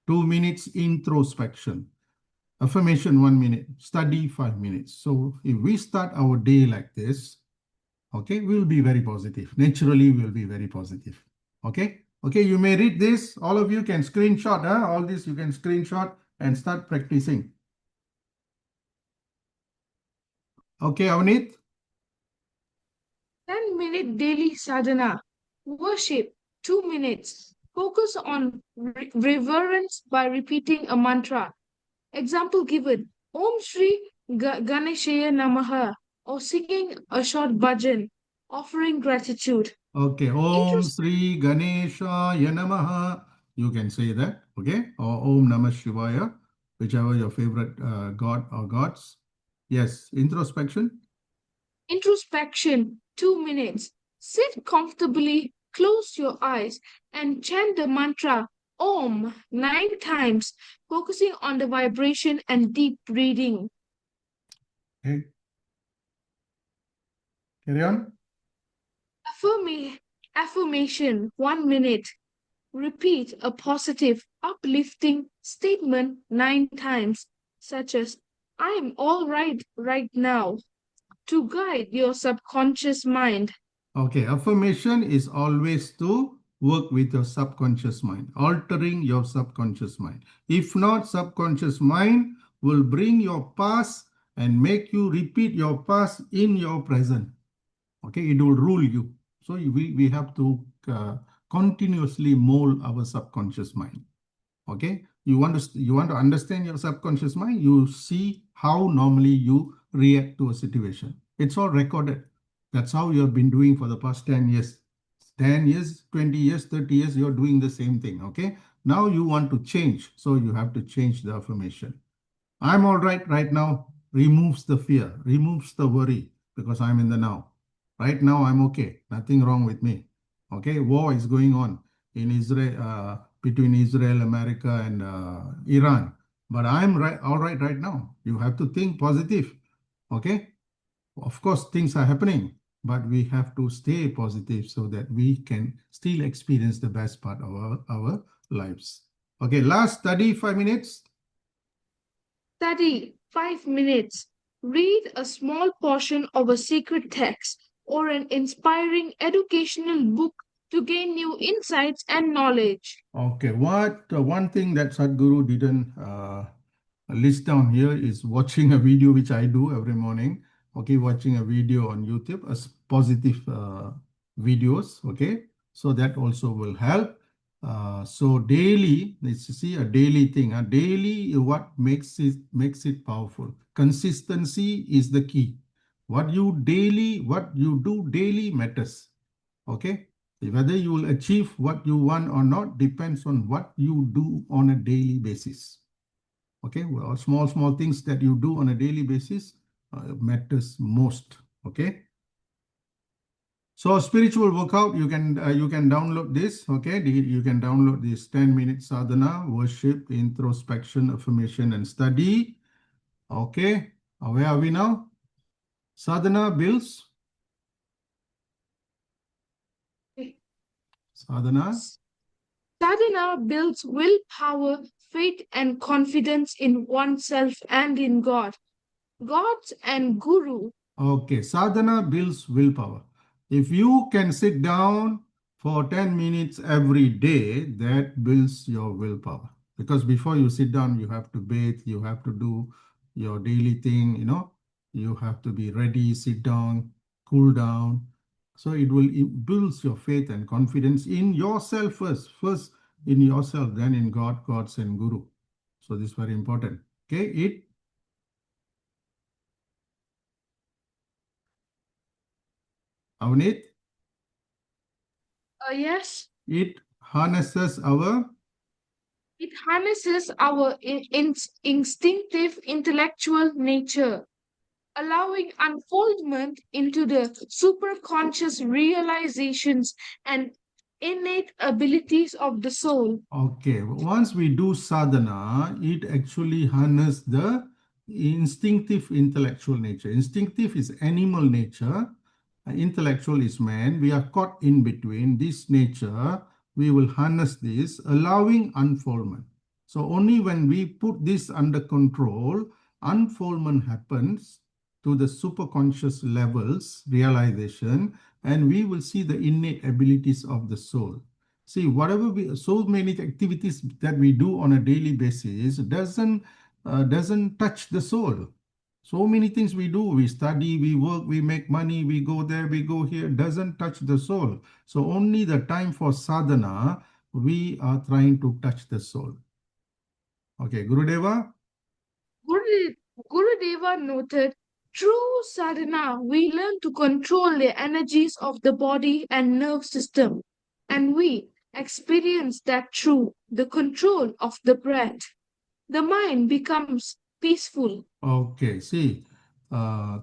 2 minutes introspection, affirmation 1 minute, study 5 minutes. So if we start our day like this, okay, we'll be very positive. Naturally, we'll be very positive. Okay. Okay, you may read this. All of you can screenshot. All this you can screenshot and start practicing. Okay, Avneet. 10-minute daily sadhana. Worship, 2 minutes. Focus on reverence by repeating a mantra. Example given, Om Shri Ganeshaya Namaha, or singing a short bhajan, offering gratitude. Okay, Om Sri Ganeshaya Namaha. You can say that, okay? Or Om Namah Shivaya, whichever your favorite god or gods. Yes, introspection. Introspection, 2 minutes. Sit comfortably close your eyes and chant the mantra Om 9 times, focusing on the vibration and deep breathing. Okay. Carry on. Affirmation 1 minute. Repeat a positive, uplifting statement 9 times, such as I am all right now, to guide your subconscious mind. Okay, affirmation is always to work with your subconscious mind, altering your subconscious mind. If not, subconscious mind will bring your past and make you repeat your past in your present. Okay, it will rule you. So we have to continuously mold our subconscious mind. Okay, you want to understand your subconscious mind, you see how normally you react to a situation. It's all recorded. That's how you have been doing for the past 10 years. 10 years, 20 years, 30 years, you're doing the same thing. Okay, now you want to change, so you have to change the affirmation. I'm all right now removes the fear, removes the worry, because I'm in the now. Right now, I'm okay. Nothing wrong with me. Okay, war is going on in Israel, between Israel, America, and Iran. But I'm all right now. You have to think positive. Okay, of course, things are happening, but we have to stay positive so that we can still experience the best part of our lives. Okay, last study 5 minutes. Study 5 minutes. Read a small portion of a sacred text or an inspiring educational book to gain new insights and knowledge. Okay, one thing that Sadhguru didn't list down here is watching a video, which I do every morning. Okay, watching a video on YouTube as positive videos. Okay, so that also will help. So daily, let's see a daily thing. A daily, what makes it powerful? Consistency is the key. What you do daily matters. Okay, whether you will achieve what you want or not depends on what you do on a daily basis. Okay, well, small things that you do on a daily basis matters most. Okay, so spiritual workout, you can download this. Okay, you can download this 10-minute sadhana, worship, introspection, affirmation, and study. Okay, where are we now? Sadhana builds. Sadhana. Sadhana builds willpower, faith, and confidence in oneself and in God, gods and Guru. Okay, sadhana builds willpower. If you can sit down for 10 minutes every day, that builds your willpower. Because before you sit down, you have to bathe, you have to do your daily thing, you have to be ready, sit down, cool down. So it builds your faith and confidence in yourself first in yourself, then in God, gods, and Guru. So this is very important. Okay, Avneet? Yes, It harnesses our our instinctive intellectual nature, allowing unfoldment into the superconscious realizations and innate abilities of the soul. Okay, once we do sadhana, it actually harnesses the instinctive intellectual nature. Instinctive is animal nature, intellectual is man. We are caught in between this nature. We will harness this, allowing unfoldment. So only when we put this under control, unfoldment happens to the superconscious levels, realization, and we will see the innate abilities of the soul. See, so many activities that we do on a daily basis doesn't touch the soul. So many things we do, we study, we work, we make money, we go there, we go here, doesn't touch the soul. So only the time for sadhana, we are trying to touch the soul. Okay, Gurudeva? Gurudeva noted, through sadhana, we learn to control the energies of the body and nerve system, and we experience that through the control of the breath. The mind becomes peaceful. Okay, see,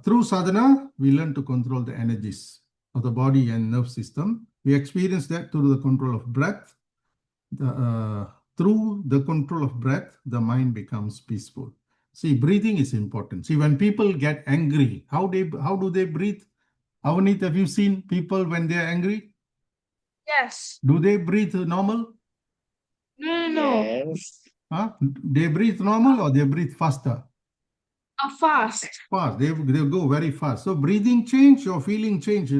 through sadhana, we learn to control the energies of the body and nerve system. We experience that through the control of breath. Through the control of breath, the mind becomes peaceful. See, breathing is important. See, when people get angry, how do they breathe? Avanit, have you seen people when they are angry? Yes. Do they breathe normal? No. Yes. Huh? They breathe normal or they breathe faster? A fast. Fast. They go very fast. So breathing change, your feeling change,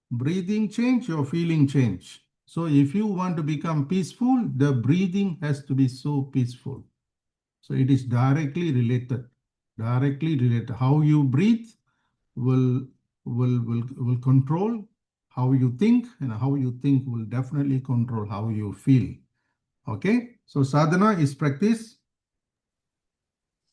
Breathing change, your feeling change. So if you want to become peaceful, the breathing has to be so peaceful. So it is directly related. Directly related. How you breathe will control how you think, and how you think will definitely control how you feel. Okay, so sadhana is practice.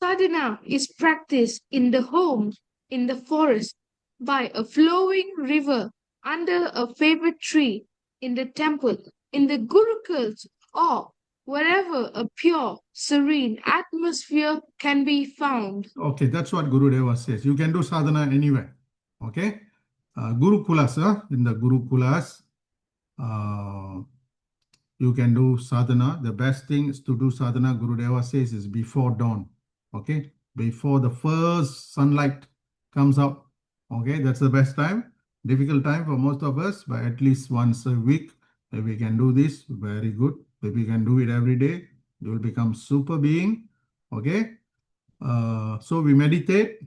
Sadhana is practiced in the home, in the forest, by a flowing river, under a favorite tree, in the temple, in the gurukuls, or wherever a pure, serene atmosphere can be found. Okay, that's what Gurudeva says. You can do sadhana anywhere. Okay, Gurukulas, in the Gurukulas, you can do sadhana. The best thing is to do sadhana, Gurudeva says, is before dawn. Okay, before the first sunlight comes out. Okay, that's the best time. Difficult time for most of us, but at least once a week, if we can do this, very good. If we can do it every day, you will become super being. Okay, so we meditate.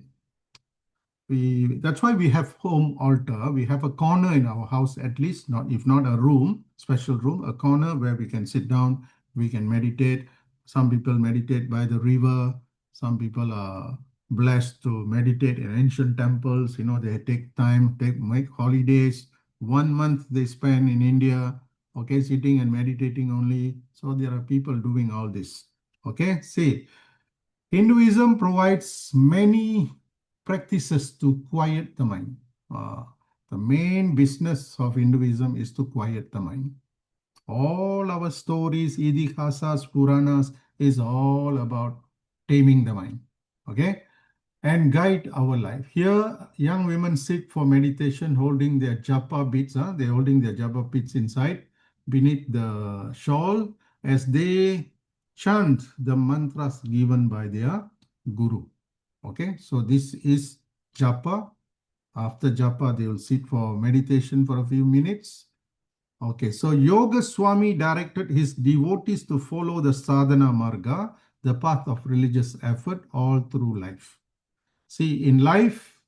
That's why we have home altar. We have a corner in our house, at least, not if not a room, special room, a corner where we can sit down, we can meditate. Some people meditate by the river. Some people are blessed to meditate in ancient temples. They take time, make holidays. 1 month they spend in India, okay, sitting and meditating only. So there are people doing all this. Okay, see, Hinduism provides many practices to quiet the mind. The main business of Hinduism is to quiet the mind. All our stories, idihasas, Puranas, is all about taming the mind. Okay? And guide our life. Here, young women sit for meditation holding their japa beads. They're holding their japa beads inside beneath the shawl as they chant the mantras given by their guru. Okay, so this is japa. After japa, they will sit for meditation for a few minutes. Okay, so Yoga Swami directed his devotees to follow the sadhana marga, the path of religious effort, all through life. See, in life,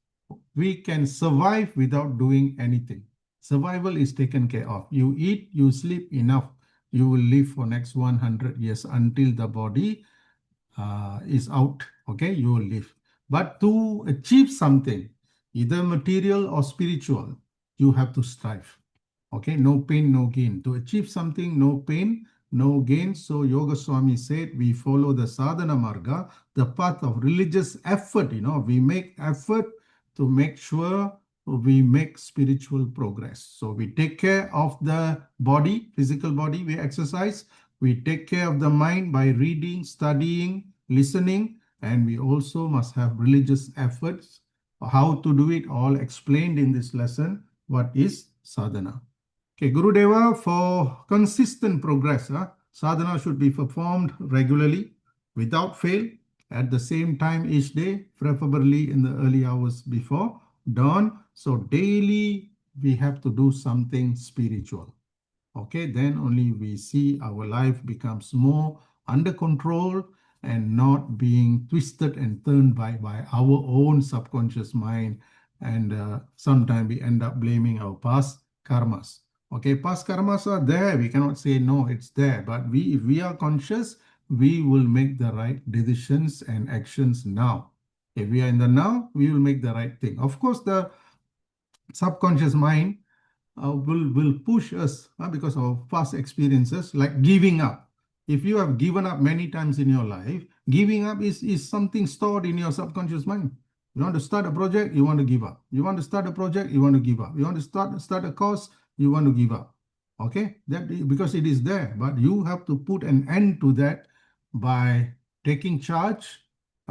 we can survive without doing anything. Survival is taken care of. You eat, you sleep enough. You will live for next 100 years until the body is out. Okay, you will live. But to achieve something, either material or spiritual, you have to strive. Okay, no pain, no gain. To achieve something, no pain, no gain. So Yoga Swami said, we follow the sadhana marga, the path of religious effort. We make effort to make sure we make spiritual progress. So we take care of the body, physical body, we exercise. We take care of the mind by reading, studying, listening, and we also must have religious efforts. How to do it, all explained in this lesson. What is sadhana? Okay, Gurudeva, for consistent progress, sadhana should be performed regularly, without fail, at the same time each day, preferably in the early hours before dawn. So daily, we have to do something spiritual. Okay, then only we see our life becomes more under control and not being twisted and turned by our own subconscious mind. And sometimes we end up blaming our past karmas. Okay, past karmas are there. We cannot say no, it's there. But if we are conscious, we will make the right decisions and actions now. If we are in the now, we will make the right thing. Of course, the subconscious mind will push us because of past experiences, like giving up. If you have given up many times in your life, giving up is something stored in your subconscious mind. You want to start a project, you want to give up. You want to start a project, you want to give up. You want to start a course, you want to give up. Okay, that because it is there, but you have to put an end to that by taking charge,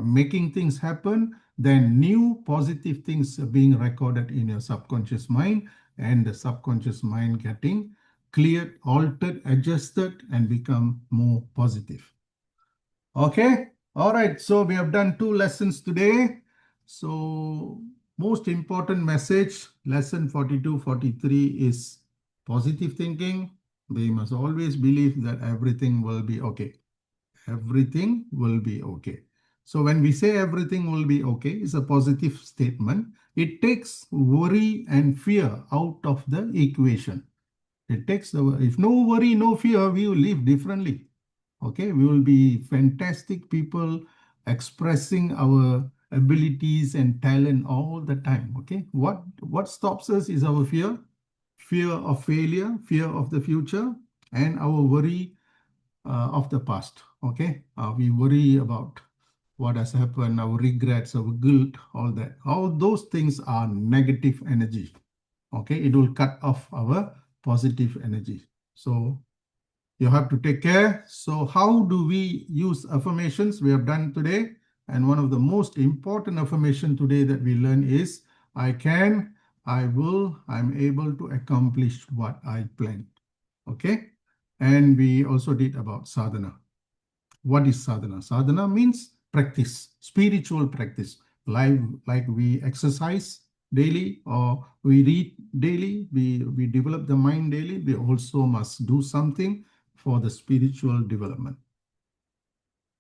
making things happen. Then new positive things are being recorded in your subconscious mind. and the subconscious mind getting cleared, altered, adjusted, and become more positive. Okay, all right. So we have done 2 lessons today. So most important message, lesson 42, 43 is positive thinking. We must always believe that everything will be okay. Everything will be okay. So when we say everything will be okay, it's a positive statement. It takes worry and fear out of the equation. It takes if no worry, no fear, we will live differently. Okay, we will be fantastic people expressing our abilities and talent all the time. Okay, what stops us is our fear of failure, fear of the future, and our worry of the past. Okay, we worry about what has happened, our regrets, our guilt, all that. All those things are negative energy. Okay, it will cut off our positive energy. So you have to take care. So how do we use affirmations? We have done today. And one of the most important affirmation today that we learn is I can, I will, I'm able to accomplish what I planned. Okay. And we also did about sadhana. What is sadhana? Sadhana means practice, spiritual practice. Like we exercise daily or we read daily, we develop the mind daily, we also must do something for the spiritual development.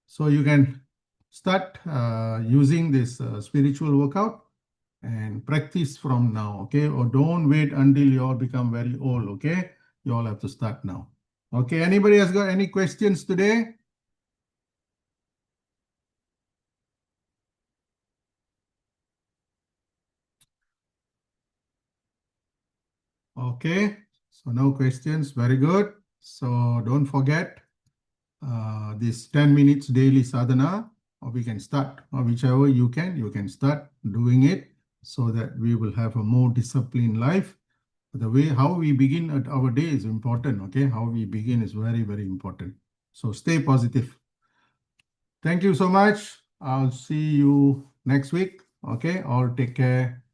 So you can start using this spiritual workout and practice from now, okay? Or don't wait until you all become very old, okay? You all have to start now. Okay, anybody has got any questions today? Okay, so no questions. Very good. So don't forget this 10 minutes daily sadhana, or we can start, or whichever you can start doing it so that we will have a more disciplined life. The way how we begin at our day is important. Okay, how we begin is very, very important. So stay positive. Thank you so much. I'll see you next week. Okay, all take care.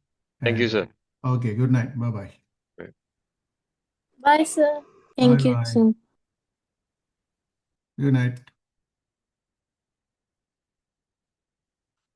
Thank you, sir. Okay, good night. Bye-bye. Bye, sir. Thank you, Bye-bye. sir. Good night.